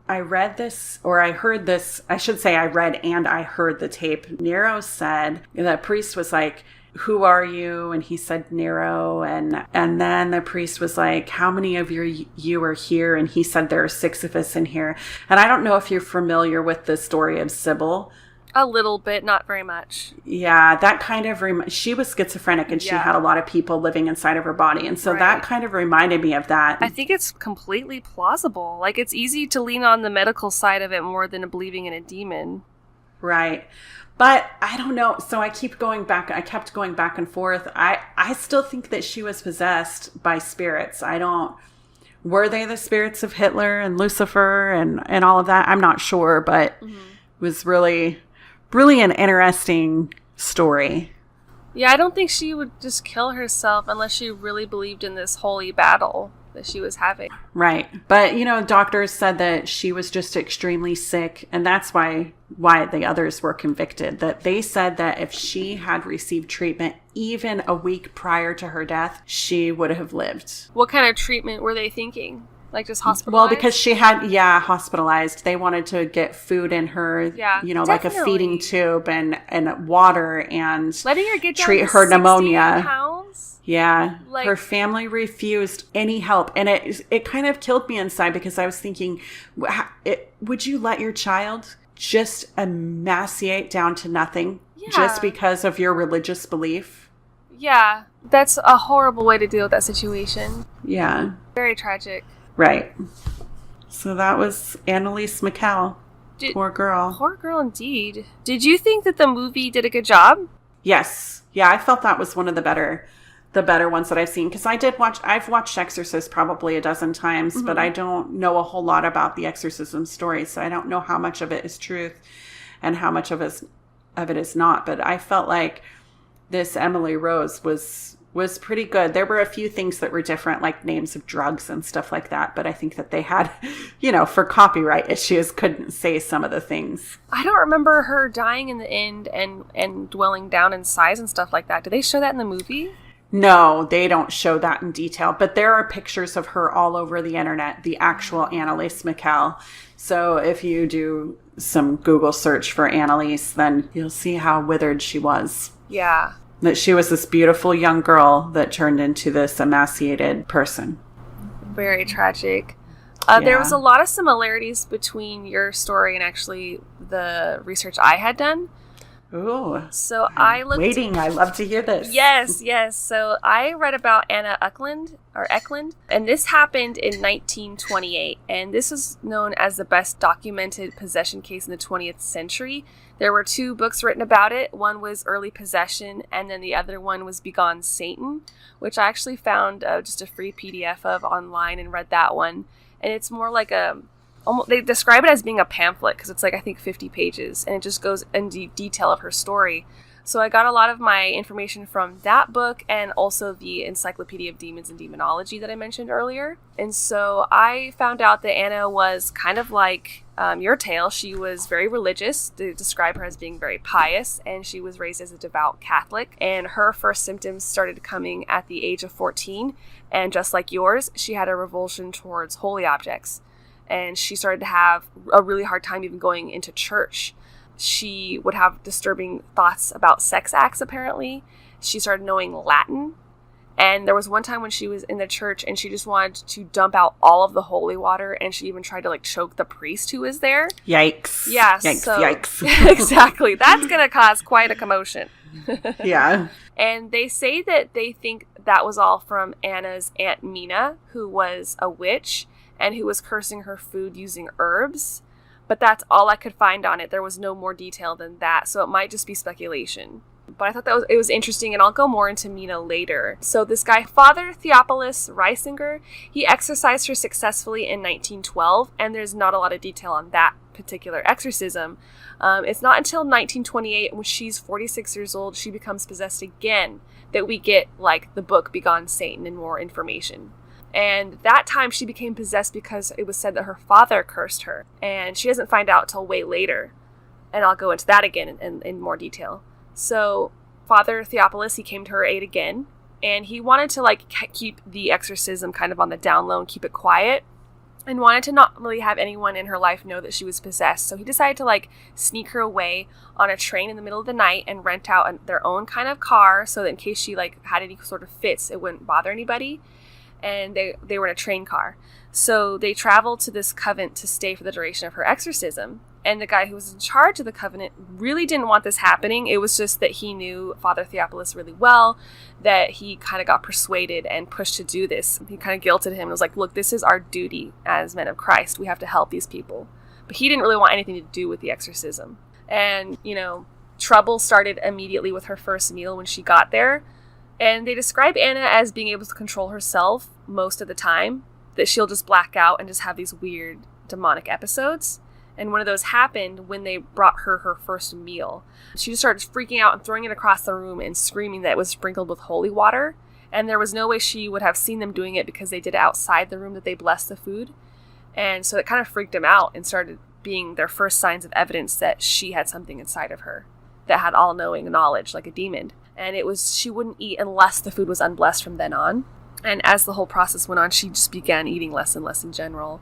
I read this, or I heard this. I should say I read and I heard the tape. Nero said, the priest was like, "Who are you?" And he said, "Nero." And then the priest was like, "How many of you are here?" And he said, "There are 6 of us in here." And I don't know if you're familiar with the story of Sybil. A little bit, not very much. Yeah, that kind of, she was schizophrenic and she had a lot of people living inside of her body. And so that kind of reminded me of that. I think it's completely plausible. Like, it's easy to lean on the medical side of it more than believing in a demon. Right. But I don't know. So I kept going back and forth. I still think that she was possessed by spirits. Were they the spirits of Hitler and Lucifer and all of that? I'm not sure, but it was really, really an interesting story. Yeah, I don't think she would just kill herself unless she really believed in this holy battle that she was having. Right. But, doctors said that she was just extremely sick. And that's why the others were convicted. That they said that if she had received treatment even a week prior to her death, she would have lived. What kind of treatment were they thinking? Like just hospitalized? Well, because she had, hospitalized. They wanted to get food in her, like a feeding tube and water and letting her get down treat to her 16 pneumonia. Pounds? Yeah, her family refused any help. And it kind of killed me inside because I was thinking, would you let your child just emaciate down to nothing just because of your religious belief? Yeah, that's a horrible way to deal with that situation. Yeah. Very tragic. Right. So that was Anneliese Michel. Poor girl. Poor girl indeed. Did you think that the movie did a good job? Yes. Yeah, I felt that was one of the better ones that I've seen, because I've watched Exorcist probably a dozen times, but I don't know a whole lot about the exorcism story, so I don't know how much of it is truth and how much of it is not. But I felt like this Emily Rose was pretty good. There were a few things that were different, like names of drugs and stuff like that, but I think that they had, for copyright issues, couldn't say some of the things. I don't remember her dying in the end and dwelling down in size and stuff like that. Did they show that in the movie? No, they don't show that in detail, but there are pictures of her all over the internet, the actual Anneliese Michel. So if you do some Google search for Anneliese, then you'll see how withered she was. Yeah. That she was this beautiful young girl that turned into this emaciated person. Very tragic. There was a lot of similarities between your story and actually the research I had done. Ooh. So I looked... Waiting. I love to hear this. Yes. So I read about Anna Ecklund, and this happened in 1928, and this is known as the best documented possession case in the 20th century. There were 2 books written about it. One was Early Possession, and then the other one was Begone, Satan, which I actually found just a free PDF of online and read that one. And it's more like they describe it as being a pamphlet because it's like, I think, 50 pages, and it just goes into detail of her story. So I got a lot of my information from that book and also the Encyclopedia of Demons and Demonology that I mentioned earlier. And so I found out that Anna was kind of like your tale. She was very religious. They describe her as being very pious, and she was raised as a devout Catholic. And her first symptoms started coming at the age of 14. And just like yours, she had a revulsion towards holy objects. And she started to have a really hard time even going into church. She would have disturbing thoughts about sex acts, apparently. She started knowing Latin. And there was one time when she was in the church and she just wanted to dump out all of the holy water, and she even tried to choke the priest who was there. Yikes. Yeah. Yikes. Exactly. That's going to cause quite a commotion. Yeah. And they say that they think that was all from Anna's Aunt Mina, who was a witch and who was cursing her food using herbs. But that's all I could find on it. There was no more detail than that, so it might just be speculation. But I thought it was interesting, and I'll go more into Mina later. So this guy, Father Theophilus Reisinger, he exorcised her successfully in 1912, and there's not a lot of detail on that particular exorcism. It's not until 1928, when she's 46 years old, she becomes possessed again, that we get the book Begone, Satan and more information. And that time she became possessed because it was said that her father cursed her. And she doesn't find out till way later. And I'll go into that again in more detail. So Father Theophilus, he came to her aid again. And he wanted to keep the exorcism kind of on the down low and keep it quiet. And wanted to not really have anyone in her life know that she was possessed. So he decided to sneak her away on a train in the middle of the night and rent out their own kind of car. So that in case she had any sort of fits, it wouldn't bother anybody. And they were in a train car. So they traveled to this convent to stay for the duration of her exorcism. And the guy who was in charge of the covenant really didn't want this happening. It was just that he knew Father Theophilus really well, that he kind of got persuaded and pushed to do this. He kind of guilted him and was like, look, this is our duty as men of Christ. We have to help these people. But he didn't really want anything to do with the exorcism. And, trouble started immediately with her first meal when she got there. And they describe Anna as being able to control herself most of the time, that she'll just black out and just have these weird demonic episodes. And one of those happened when they brought her first meal. She just started freaking out and throwing it across the room and screaming that it was sprinkled with holy water. And there was no way she would have seen them doing it because they did it outside the room that they blessed the food. And so it kind of freaked them out and started being their first signs of evidence that she had something inside of her that had all-knowing knowledge like a demon. And it was, she wouldn't eat unless the food was unblessed from then on. And as the whole process went on, she just began eating less and less in general.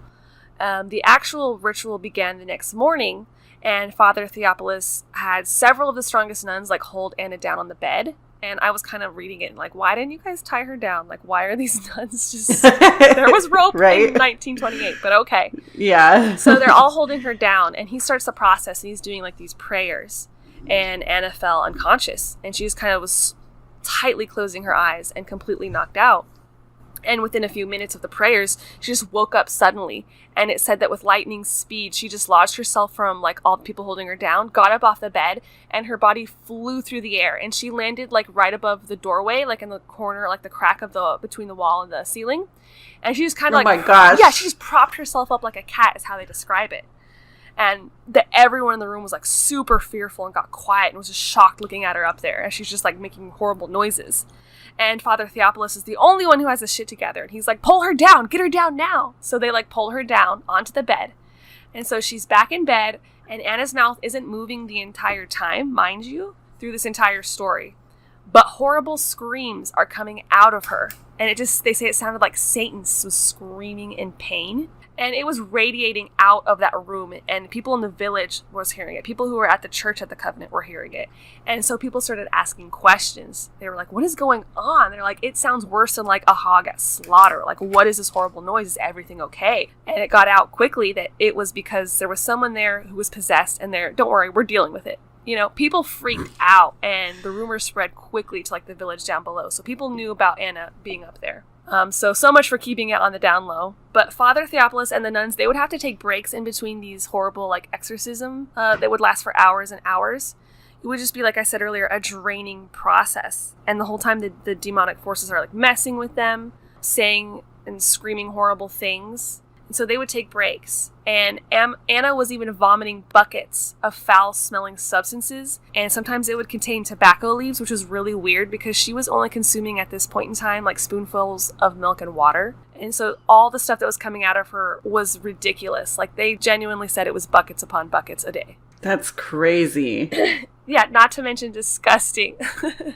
The actual ritual began the next morning, and Father Theophilus had several of the strongest nuns hold Anna down on the bed. And I was kind of reading it and why didn't you guys tie her down? Why are these nuns just... There was rope right? In 1928, but okay. Yeah. So they're all holding her down, and he starts the process, and he's doing these prayers. And Anna fell unconscious, and she just kind of was tightly closing her eyes and completely knocked out. And within a few minutes of the prayers, she just woke up suddenly. And it said that with lightning speed, she just lodged herself from all the people holding her down, got up off the bed, and her body flew through the air. And she landed right above the doorway, in the corner, the crack of between the wall and the ceiling. And she just kind of oh my gosh. Yeah, she just propped herself up like a cat is how they describe it. And everyone in the room was super fearful and got quiet and was just shocked looking at her up there as she's just making horrible noises. And Father Theophilus is the only one who has his shit together. And he's like, pull her down, get her down now. So they pull her down onto the bed. And so she's back in bed, and Anna's mouth isn't moving the entire time, mind you, through this entire story. But horrible screams are coming out of her. And they say it sounded like Satan was screaming in pain. And it was radiating out of that room, and people in the village was hearing it. People who were at the church at the Covenant were hearing it. And so people started asking questions. They were like, what is going on? They're like, it sounds worse than a hog at slaughter. What is this horrible noise? Is everything okay? And it got out quickly that it was because there was someone there who was possessed, and don't worry, we're dealing with it. People freaked out, and the rumors spread quickly to the village down below. So people knew about Anna being up there. So much for keeping it on the down low. But Father Theophilus and the nuns, they would have to take breaks in between these horrible exorcism that would last for hours and hours. It would just be, like I said earlier, a draining process. And the whole time the demonic forces are messing with them, saying and screaming horrible things. And so they would take breaks. And Anna was even vomiting buckets of foul-smelling substances. And sometimes it would contain tobacco leaves, which was really weird because she was only consuming at this point in time like spoonfuls of milk and water. And so all the stuff that was coming out of her was ridiculous. Like they genuinely said it was buckets upon buckets a day. That's crazy. Yeah, not to mention disgusting.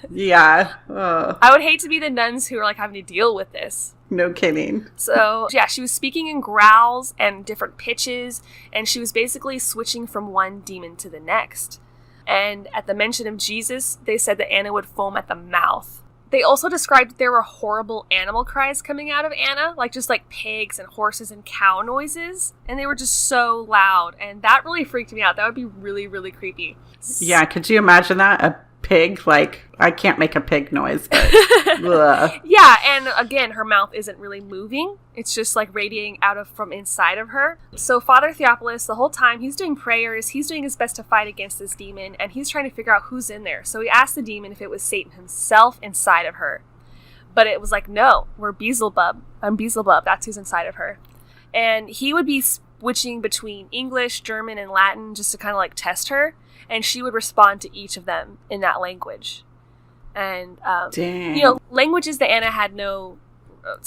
Yeah. Oh, I would hate to be the nuns who are like having to deal with this. no kidding. So, yeah, she was speaking in growls and different pitches, and she was basically switching from one demon to the next. And at the mention of Jesus, they said that Anna would foam at the mouth. They also described that there were horrible animal cries coming out of Anna, just like pigs and horses and cow noises, and they were just so loud, and that really freaked me out. That would be really, really creepy. Yeah, could you imagine that? A pig? I can't make a pig noise, but ugh. Yeah, and again, her mouth isn't really moving. It's just radiating out from inside of her. So Father Theophilus, the whole time, he's doing prayers. He's doing his best to fight against this demon, and he's trying to figure out who's in there. So he asked the demon if it was Satan himself inside of her. But it was no, we're Beelzebub. I'm Beelzebub. That's who's inside of her. And he would be switching between English, German, and Latin just to kind of test her. And she would respond to each of them in that language. And, languages that Anna had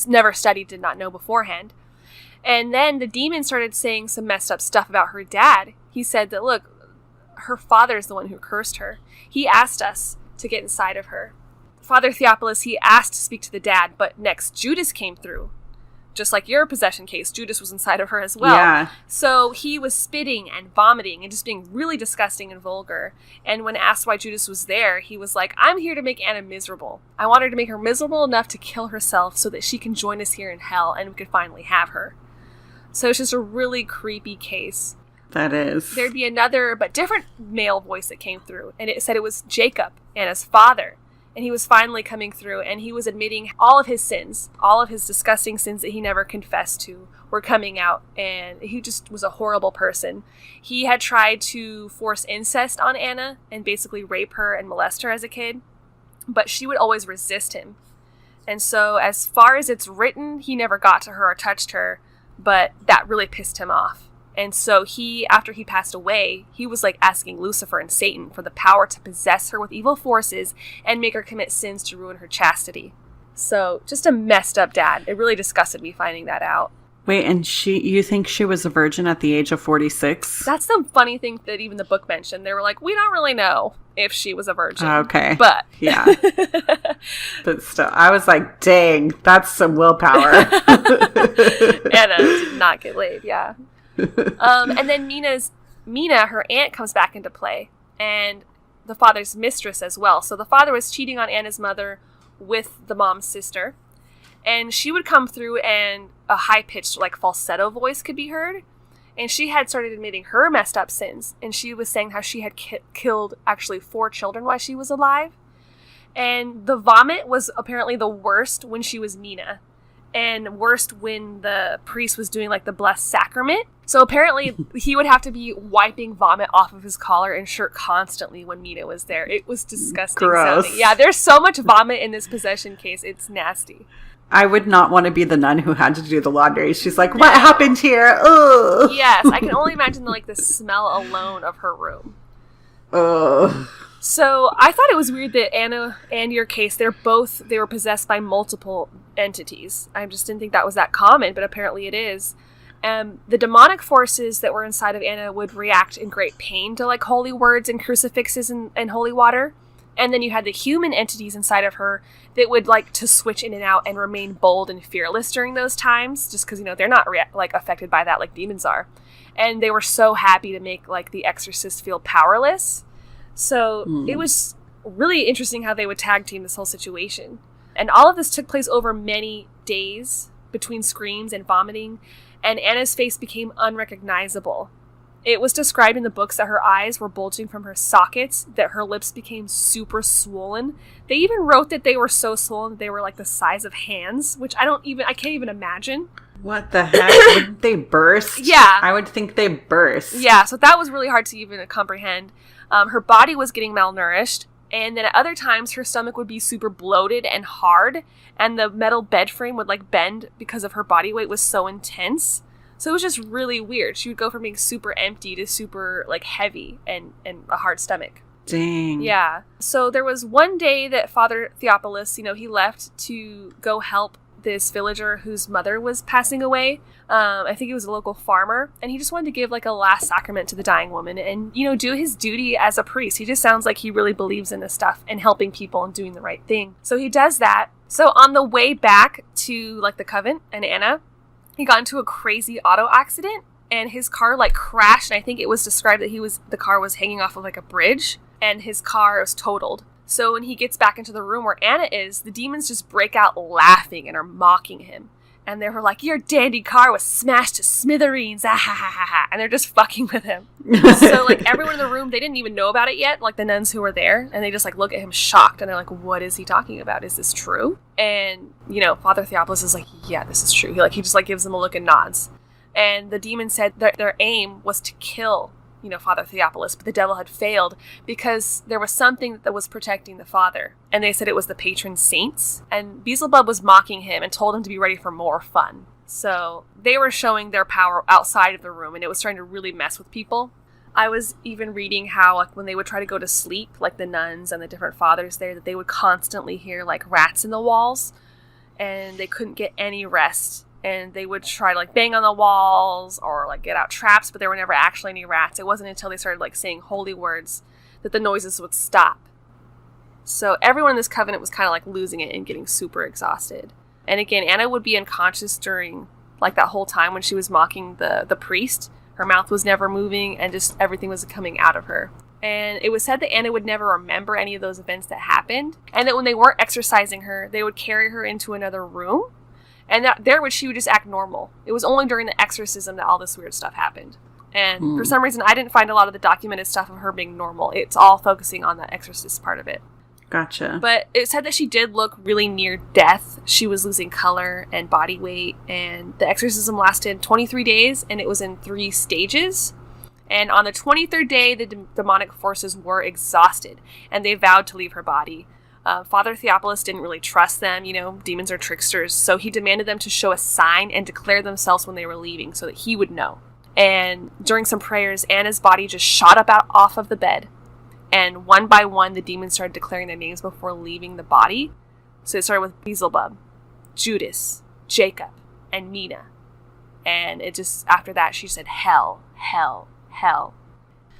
never studied, did not know beforehand. And then the demon started saying some messed up stuff about her dad. He said that, look, her father's the one who cursed her. He asked us to get inside of her. Father Theophilus, he asked to speak to the dad, but next Judas came through. Just like your possession case, Judas was inside of her as well. Yeah. So he was spitting and vomiting and just being really disgusting and vulgar. And when asked why Judas was there, he was like, I'm here to make Anna miserable. I want her to make her miserable enough to kill herself so that she can join us here in hell and we could finally have her. So it's just a really creepy case. That is. There'd be another, but different male voice that came through. And it said it was Jacob, Anna's father. And he was finally coming through, and he was admitting all of his sins, all of his disgusting sins that he never confessed to were coming out, and he just was a horrible person. He had tried to force incest on Anna and basically rape her and molest her as a kid, but she would always resist him. And so as far as it's written, he never got to her or touched her, but that really pissed him off. And so after he passed away, he was asking Lucifer and Satan for the power to possess her with evil forces and make her commit sins to ruin her chastity. So just a messed up dad. It really disgusted me finding that out. Wait, and you think she was a virgin at the age of 46? That's the funny thing that even the book mentioned. They were like, we don't really know if she was a virgin. Okay. But. Yeah. But still, I was like, dang, that's some willpower. Anna did not get laid, yeah. And then Mina, her aunt, comes back into play, and the father's mistress as well. So the father was cheating on Anna's mother with the mom's sister, and she would come through, and a high-pitched, falsetto voice could be heard, and she had started admitting her messed up sins, and she was saying how she had killed actually 4 children while she was alive, and the vomit was apparently the worst when she was Mina. And worst when the priest was doing the blessed sacrament. So apparently he would have to be wiping vomit off of his collar and shirt constantly when Mina was there. It was disgusting sounding. Yeah, there's so much vomit in this possession case. It's nasty. I would not want to be the nun who had to do the laundry. She's like, what happened here? Ugh. Yes, I can only imagine the smell alone of her room. Ugh. So I thought it was weird that Anna and your case, they were possessed by multiple entities. I just didn't think that was that common, but apparently it is. The demonic forces that were inside of Anna would react in great pain to holy words and crucifixes and holy water. And then you had the human entities inside of her that would to switch in and out and remain bold and fearless during those times, just because, they're not affected by that like demons are. And they were so happy to make the exorcist feel powerless. So it was really interesting how they would tag team this whole situation. And all of this took place over many days between screams and vomiting, and Anna's face became unrecognizable. It was described in the books that her eyes were bulging from her sockets, that her lips became super swollen. They even wrote that they were so swollen that they were the size of hands, which I can't even imagine. What the heck? Wouldn't they burst? Yeah. I would think they burst. Yeah, so that was really hard to even comprehend. Her body was getting malnourished, and then at other times her stomach would be super bloated and hard, and the metal bed frame would bend because of her body weight was so intense. So it was just really weird. She would go from being super empty to super, like, heavy and a hard stomach. Dang. Yeah. So there was one day that Father Theophilus, he left to go help this villager whose mother was passing away. I think he was a local farmer, and he just wanted to give, like, a last sacrament to the dying woman and, do his duty as a priest. He just sounds like he really believes in this stuff and helping people and doing the right thing. So he does that. So on the way back to, like, the Coven and Anna, he got into a crazy auto accident, and his car, like, crashed, and I think it was described that the car was hanging off of, like, a bridge, and his car was totaled. So when he gets back into the room where Anna is, the demons just break out laughing and are mocking him. And they were like, your dandy car was smashed to smithereens, ah ha ha ha ha, and they're just fucking with him. So, like, everyone in the room, they didn't even know about it yet, like the nuns who were there, and they just, like, look at him shocked, and they're like, what is he talking about? Is this true? And, Father Theophilus is like, yeah, this is true. He just, like, gives them a look and nods. And the demon said that their aim was to kill, Father Theophilus, but the devil had failed because there was something that was protecting the father. And they said it was the patron saints. And Beelzebub was mocking him and told him to be ready for more fun. So they were showing their power outside of the room, and it was starting to really mess with people. I was even reading how, like, when they would try to go to sleep, like the nuns and the different fathers there, that they would constantly hear, like, rats in the walls, and they couldn't get any rest. And they would try to, like, bang on the walls or, like, get out traps, but there were never actually any rats. It wasn't until they started, like, saying holy words that the noises would stop. So everyone in this covenant was kind of, like, losing it and getting super exhausted. And again, Anna would be unconscious during, like, that whole time when she was mocking the priest. Her mouth was never moving, and just everything was coming out of her. And it was said that Anna would never remember any of those events that happened, and that when they weren't exorcising her, they would carry her into another room. And she would just act normal. It was only during the exorcism that all this weird stuff happened. And for some reason, I didn't find a lot of the documented stuff of her being normal. It's all focusing on the exorcist part of it. Gotcha. But it said that she did look really near death. She was losing color and body weight. And the exorcism lasted 23 days, and it was in 3 stages. And on the 23rd day, the demonic forces were exhausted, and they vowed to leave her body. Father Theophilus didn't really trust them, demons are tricksters, so he demanded them to show a sign and declare themselves when they were leaving so that he would know. And during some prayers, Anna's body just shot up off of the bed, and one by one, the demons started declaring their names before leaving the body. So it started with Beelzebub, Judas, Jacob, and Mina. And it just, after that, she said, hell, hell, hell.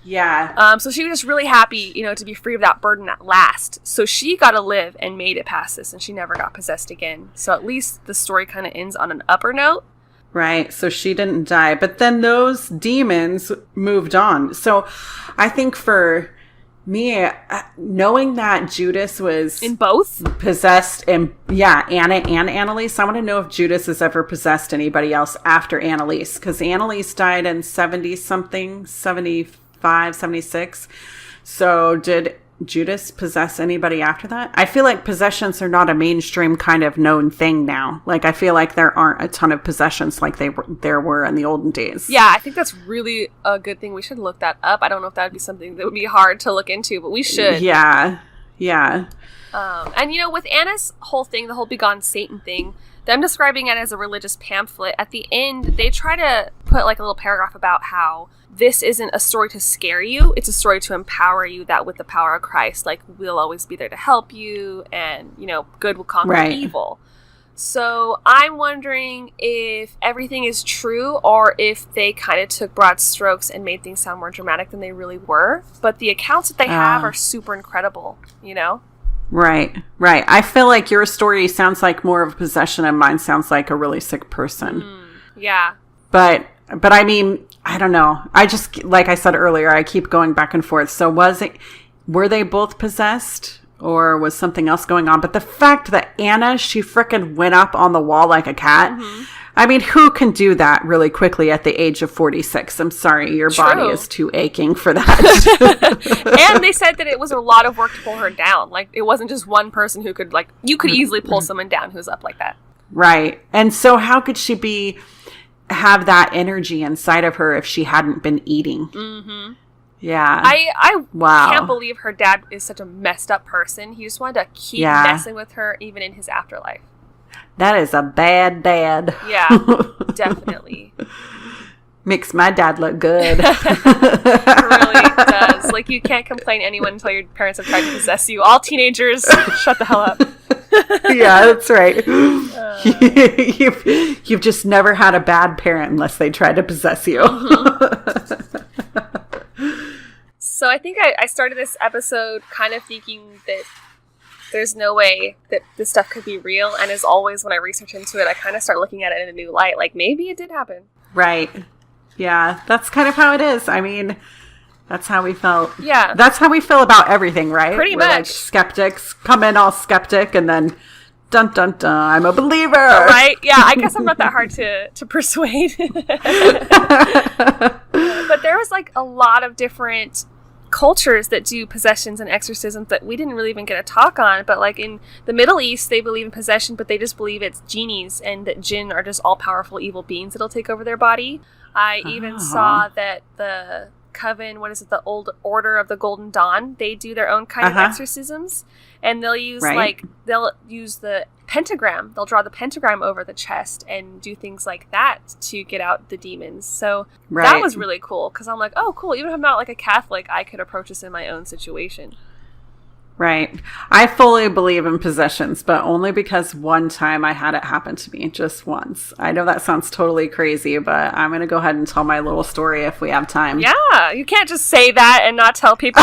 Yeah. So she was just really happy, to be free of that burden at last. So she got to live and made it past this, and she never got possessed again. So at least the story kind of ends on an upper note. Right. So she didn't die. But then those demons moved on. So I think for me, knowing that Judas was in both possessed, and Anna and Anneliese, I want to know if Judas has ever possessed anybody else after Anneliese, because Anneliese died in 70-something, 75, 76. So did Judas possess anybody after that? I feel like possessions are not a mainstream kind of known thing now. Like, I feel like there aren't a ton of possessions like there were in the olden days. Yeah, I think that's really a good thing. We should look that up. I don't know if that would be something that would be hard to look into, but we should. Yeah. And with Anna's whole thing, the whole Begone Satan thing, them describing it as a religious pamphlet, at the end, they try to put like a little paragraph about how this isn't a story to scare you, it's a story to empower you, that with the power of Christ, like, we'll always be there to help you, and, good will conquer evil. So I'm wondering if everything is true, or if they kind of took broad strokes and made things sound more dramatic than they really were. But the accounts that they have are super incredible, Right. I feel like your story sounds like more of a possession, and mine sounds like a really sick person. Yeah. But I mean, I don't know. I just, like I said earlier, I keep going back and forth. So were they both possessed, or was something else going on? But the fact that Anna, she frickin' went up on the wall like a cat. Mm-hmm. I mean, who can do that really quickly at the age of 46? I'm sorry, your body is too aching for that. And they said that it was a lot of work to pull her down. Like, it wasn't just one person who could, like, you could easily pull someone down who's up like that. Right. And so how could she have that energy inside of her if she hadn't been eating? Mm-hmm. Yeah. I can't believe her dad is such a messed up person. He just wanted to keep messing with her even in his afterlife. That is a bad dad. Yeah, definitely. Makes my dad look good. It really does. Like, you can't complain to anyone until your parents have tried to possess you. All teenagers, shut the hell up. Yeah, that's right. You've just never had a bad parent unless they tried to possess you. So I think I started this episode kind of thinking that there's no way that this stuff could be real. And as always, when I research into it, I kind of start looking at it in a new light. Like, maybe it did happen. Right. Yeah, that's kind of how it is. I mean, that's how we felt. Yeah. That's how we feel about everything, right? Pretty We're much. like skeptics, come in all skeptic, and then dun dun dun, I'm a believer. Right? Yeah, I guess I'm not that hard to persuade. But there was like a lot of different cultures that do possessions and exorcisms that we didn't really even get a talk on. But like in the Middle East, they believe in possession, but they just believe it's genies and that jinn are just all powerful evil beings that'll take over their body. I even saw that the Coven, what is it, the Old Order of the Golden Dawn, they do their own kind of exorcisms, and they'll use they'll use the pentagram. They'll draw the pentagram over the chest and do things like that to get out the demons. So that was really cool, because I'm like, oh, cool. Even if I'm not like a Catholic, I could approach this in my own situation. Right. I fully believe in possessions, but only because one time I had it happen to me, just once. I know that sounds totally crazy, but I'm going to go ahead and tell my little story if we have time. Yeah, you can't just say that and not tell people.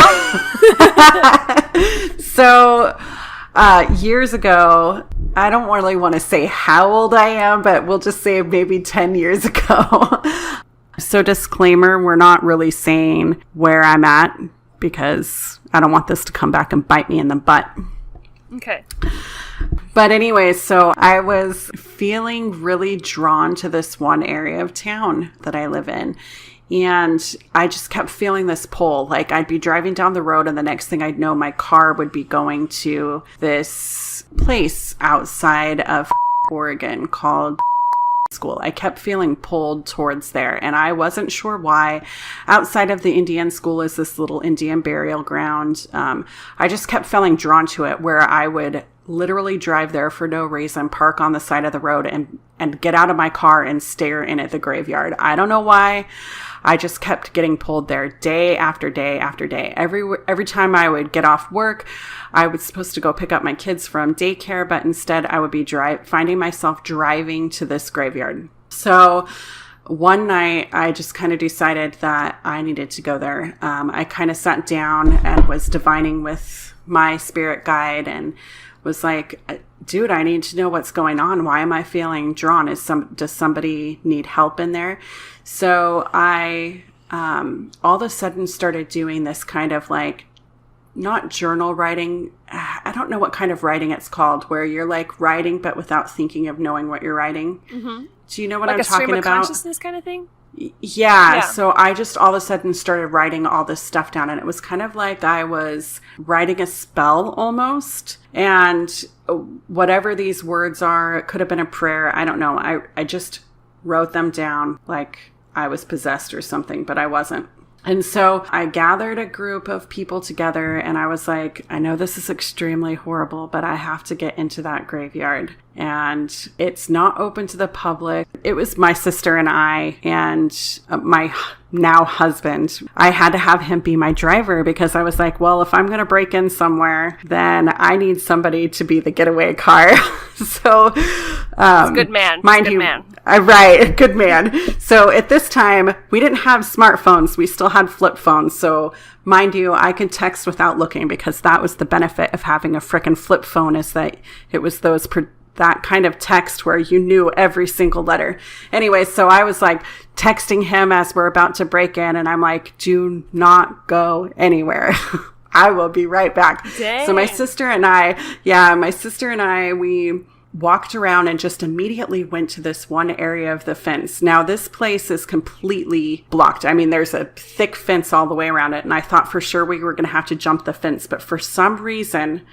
So, years ago, I don't really want to say how old I am, but we'll just say maybe 10 years ago. So, disclaimer, we're not really saying where I'm at, because I don't want this to come back and bite me in the butt. Okay. But anyway, so I was feeling really drawn to this one area of town that I live in. And I just kept feeling this pull. Like, I'd be driving down the road, and the next thing I'd know, my car would be going to this place outside of Oregon called School. I kept feeling pulled towards there, and I wasn't sure why. Outside of the Indian school is this little Indian burial ground. I just kept feeling drawn to it, where I would literally drive there for no reason, park on the side of the road, and get out of my car and stare in at the graveyard. I don't know why. I just kept getting pulled there day after day after day. Every time I would get off work, I was supposed to go pick up my kids from daycare, but instead I would be finding myself driving to this graveyard. So one night I just kind of decided that I needed to go there. I kind of sat down and was divining with my spirit guide and was like, dude, I need to know what's going on. Why am I feeling drawn? Does somebody need help in there? So I all of a sudden started doing this kind of like, not journal writing. I don't know what kind of writing it's called, where you're like writing but without thinking of knowing what you're writing. Mm-hmm. Do you know what I'm talking about? Like a stream of consciousness kind of thing? Yeah. So I just all of a sudden started writing all this stuff down, and it was kind of like I was writing a spell almost. And whatever these words are, it could have been a prayer. I don't know. I just wrote them down like I was possessed or something, but I wasn't. And so I gathered a group of people together, and I was like, I know this is extremely horrible, but I have to get into that graveyard. And it's not open to the public. It was my sister and I and my now husband. I had to have him be my driver, because I was like, well, if I'm going to break in somewhere, then I need somebody to be the getaway car. So, good man. Mind good you, man. Right, good man. So at this time, we didn't have smartphones. We still had flip phones. So mind you, I could text without looking, because that was the benefit of having a frickin' flip phone, is that it was that kind of text where you knew every single letter. Anyway, so I was like texting him as we're about to break in, and I'm like, do not go anywhere. I will be right back. Dang. So my sister and I, we walked around and just immediately went to this one area of the fence. Now, this place is completely blocked. I mean, there's a thick fence all the way around it, and I thought for sure we were going to have to jump the fence. But for some reason,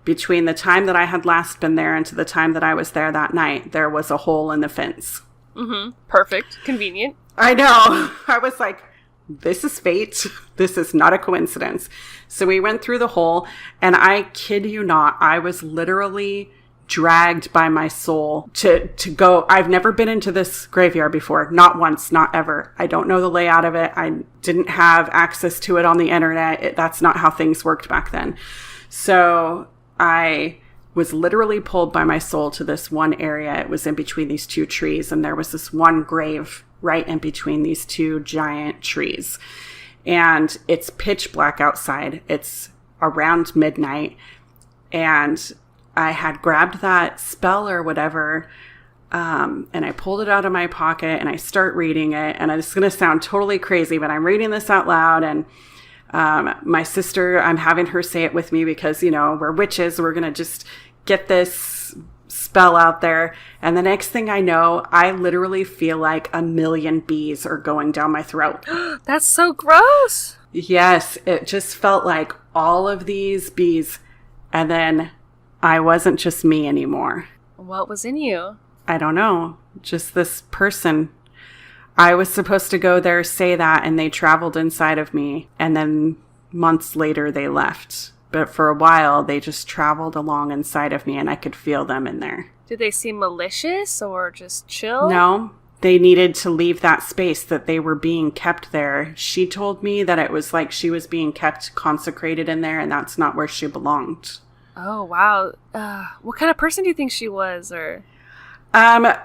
between the time that I had last been there and to the time that I was there that night, there was a hole in the fence. Mm-hmm. Perfect. Convenient. I know. I was like, this is fate. This is not a coincidence. So we went through the hole, and I kid you not, I was literally dragged by my soul to go. I've never been into this graveyard before. Not once, not ever. I don't know the layout of it. I didn't have access to it on the internet. That's not how things worked back then. So I was literally pulled by my soul to this one area. It was in between these two trees, and there was this one grave right in between these two giant trees. And it's pitch black outside. It's around midnight. And I had grabbed that spell or whatever, and I pulled it out of my pocket, and I start reading it. And it's going to sound totally crazy, but I'm reading this out loud. And my sister, I'm having her say it with me because, you know, we're witches. We're going to just get this spell out there. And the next thing I know, I literally feel like 1,000,000 bees are going down my throat. That's so gross. Yes, it just felt like all of these bees. And then I wasn't just me anymore. What was in you? I don't know. Just this person. I was supposed to go there, say that, and they traveled inside of me. And then months later, they left. But for a while, they just traveled along inside of me, and I could feel them in there. Did they seem malicious or just chill? No, they needed to leave that space, that they were being kept there. She told me that it was like she was being kept consecrated in there, and that's not where she belonged. Oh, wow. What kind of person do you think she was, or...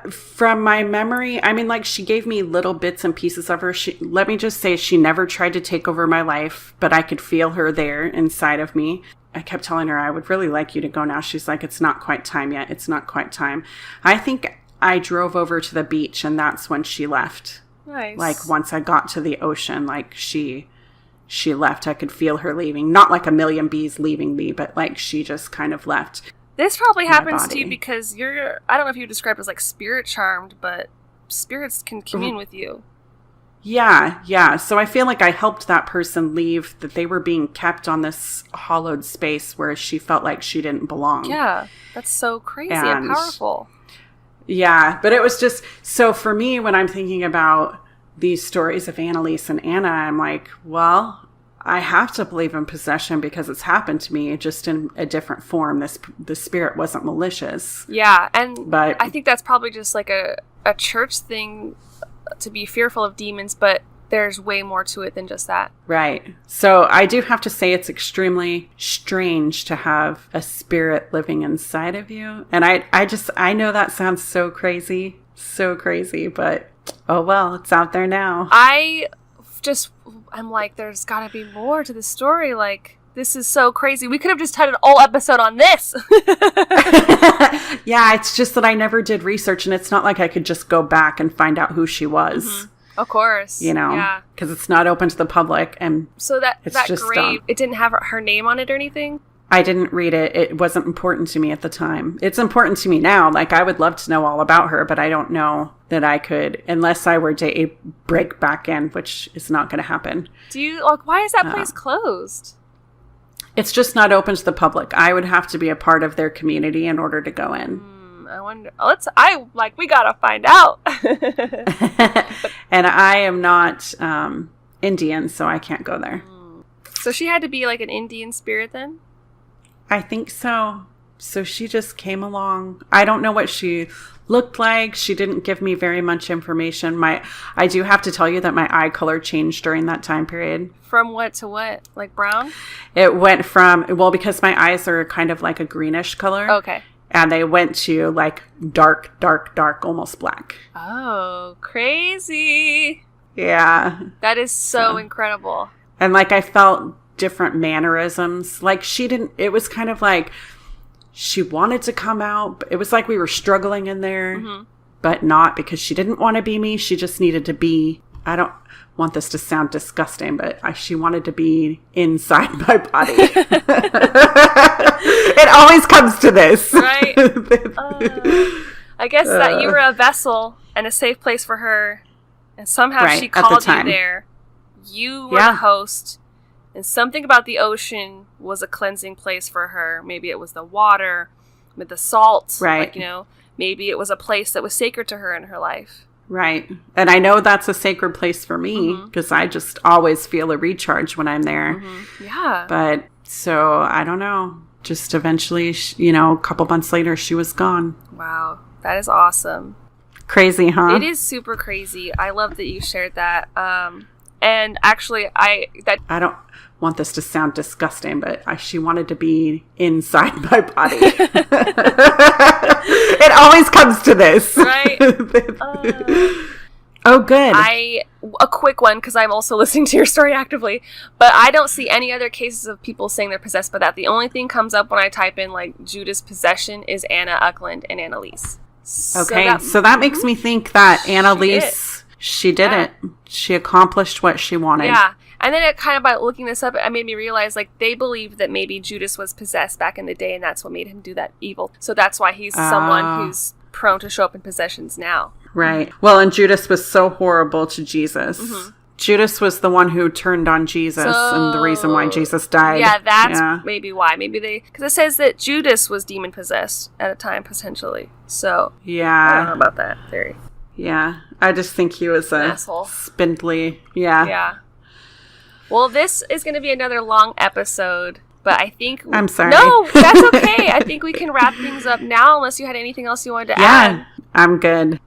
From my memory, I mean, like, she gave me little bits and pieces of her. Let me just say, she never tried to take over my life, but I could feel her there inside of me. I kept telling her, I would really like you to go now. She's like, it's not quite time yet. It's not quite time. I think I drove over to the beach, and that's when she left. Nice. Like, once I got to the ocean, like, she left. I could feel her leaving. Not like 1,000,000 bees leaving me, but like, she just kind of left. This probably happens to you because you're, I don't know if you describe it as like spirit charmed, but spirits can commune with you. Yeah. So I feel like I helped that person leave, that they were being kept on this hollowed space where she felt like she didn't belong. Yeah, that's so crazy and powerful. Yeah, but it was just, so for me, when I'm thinking about these stories of Anneliese and Anna, I'm like, well, I have to believe in possession because it's happened to me, just in a different form. The spirit wasn't malicious. Yeah, but I think that's probably just like a church thing to be fearful of demons, but there's way more to it than just that. Right. So I do have to say it's extremely strange to have a spirit living inside of you. And I know that sounds so crazy, but oh well, it's out there now. I'm like, there's gotta be more to the story. Like, this is so crazy. We could have just had an whole episode on this. Yeah, it's just that I never did research, and it's not like I could just go back and find out who she was. Mm-hmm. Of course. You know, because it's not open to the public. And so that grave, it didn't have her name on it or anything? I didn't read it. It wasn't important to me at the time. It's important to me now. Like, I would love to know all about her, but I don't know that I could, unless I were to break back in, which is not going to happen. Why is that place closed? It's just not open to the public. I would have to be a part of their community in order to go in. I wonder. We gotta find out. And I am not Indian, so I can't go there. So she had to be like an Indian spirit then? I think so. So she just came along. I don't know what she looked like. She didn't give me very much information. I do have to tell you that my eye color changed during that time period. From what to what? Like brown? It went from, because my eyes are kind of like a greenish color. Okay. And they went to like dark, almost black. Oh, crazy. Yeah. That is so incredible. And like, I felt different mannerisms. Like, it was kind of like she wanted to come out. But it was like we were struggling in there, but not, because she didn't want to be me. She just needed to be, I don't want this to sound disgusting, but she wanted to be inside my body. It always comes to this. Right. I guess that you were a vessel and a safe place for her. And somehow she called you there. You were the host. And something about the ocean was a cleansing place for her. Maybe it was the water, with the salt. Right. Like, maybe it was a place that was sacred to her in her life. Right. And I know that's a sacred place for me, because I just always feel a recharge when I'm there. Yeah. But so I don't know. just eventually, a couple months later, she was gone. Wow. That is awesome. Crazy, huh? It is super crazy. I love that you shared that. And actually, I don't want this to sound disgusting, but she wanted to be inside my body. It always comes to this. Right? Oh, good. A quick one, because I'm also listening to your story actively, but I don't see any other cases of people saying they're possessed by that. The only thing comes up when I type in, like, Judas possession is Anna Ecklund and Anneliese. Okay, so that makes me think that Anneliese, she did it. She accomplished what she wanted. Yeah. And then it kind of, by looking this up, it made me realize, like, they believed that maybe Judas was possessed back in the day, and that's what made him do that evil. So that's why he's someone who's prone to show up in possessions now. Right. Well, and Judas was so horrible to Jesus. Mm-hmm. Judas was the one who turned on Jesus, and the reason why Jesus died. Yeah, that's maybe why. Maybe because it says that Judas was demon-possessed at a time, potentially. So, I don't know about that theory. Yeah. I just think he was an asshole. Spindly. Yeah. Yeah. Well, this is going to be another long episode, but I think... I'm sorry. No, that's okay. I think we can wrap things up now, unless you had anything else you wanted to add. Yeah, I'm good.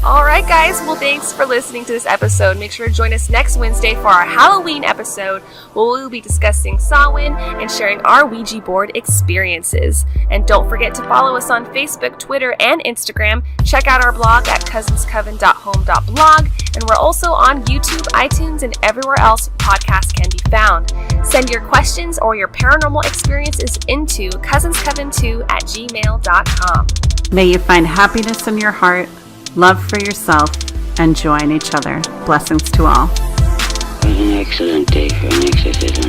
All right, guys. Well, thanks for listening to this episode. Make sure to join us next Wednesday for our Halloween episode, where we'll be discussing Samhain and sharing our Ouija board experiences. And don't forget to follow us on Facebook, Twitter, and Instagram. Check out our blog at cousinscoven.home.blog. And we're also on YouTube, iTunes, and everywhere else podcasts can be found. Send your questions or your paranormal experiences into cousinscoven2@gmail.com. May you find happiness in your heart, love for yourself, and joy in each other. Blessings to all. It was an excellent day for an exorcism.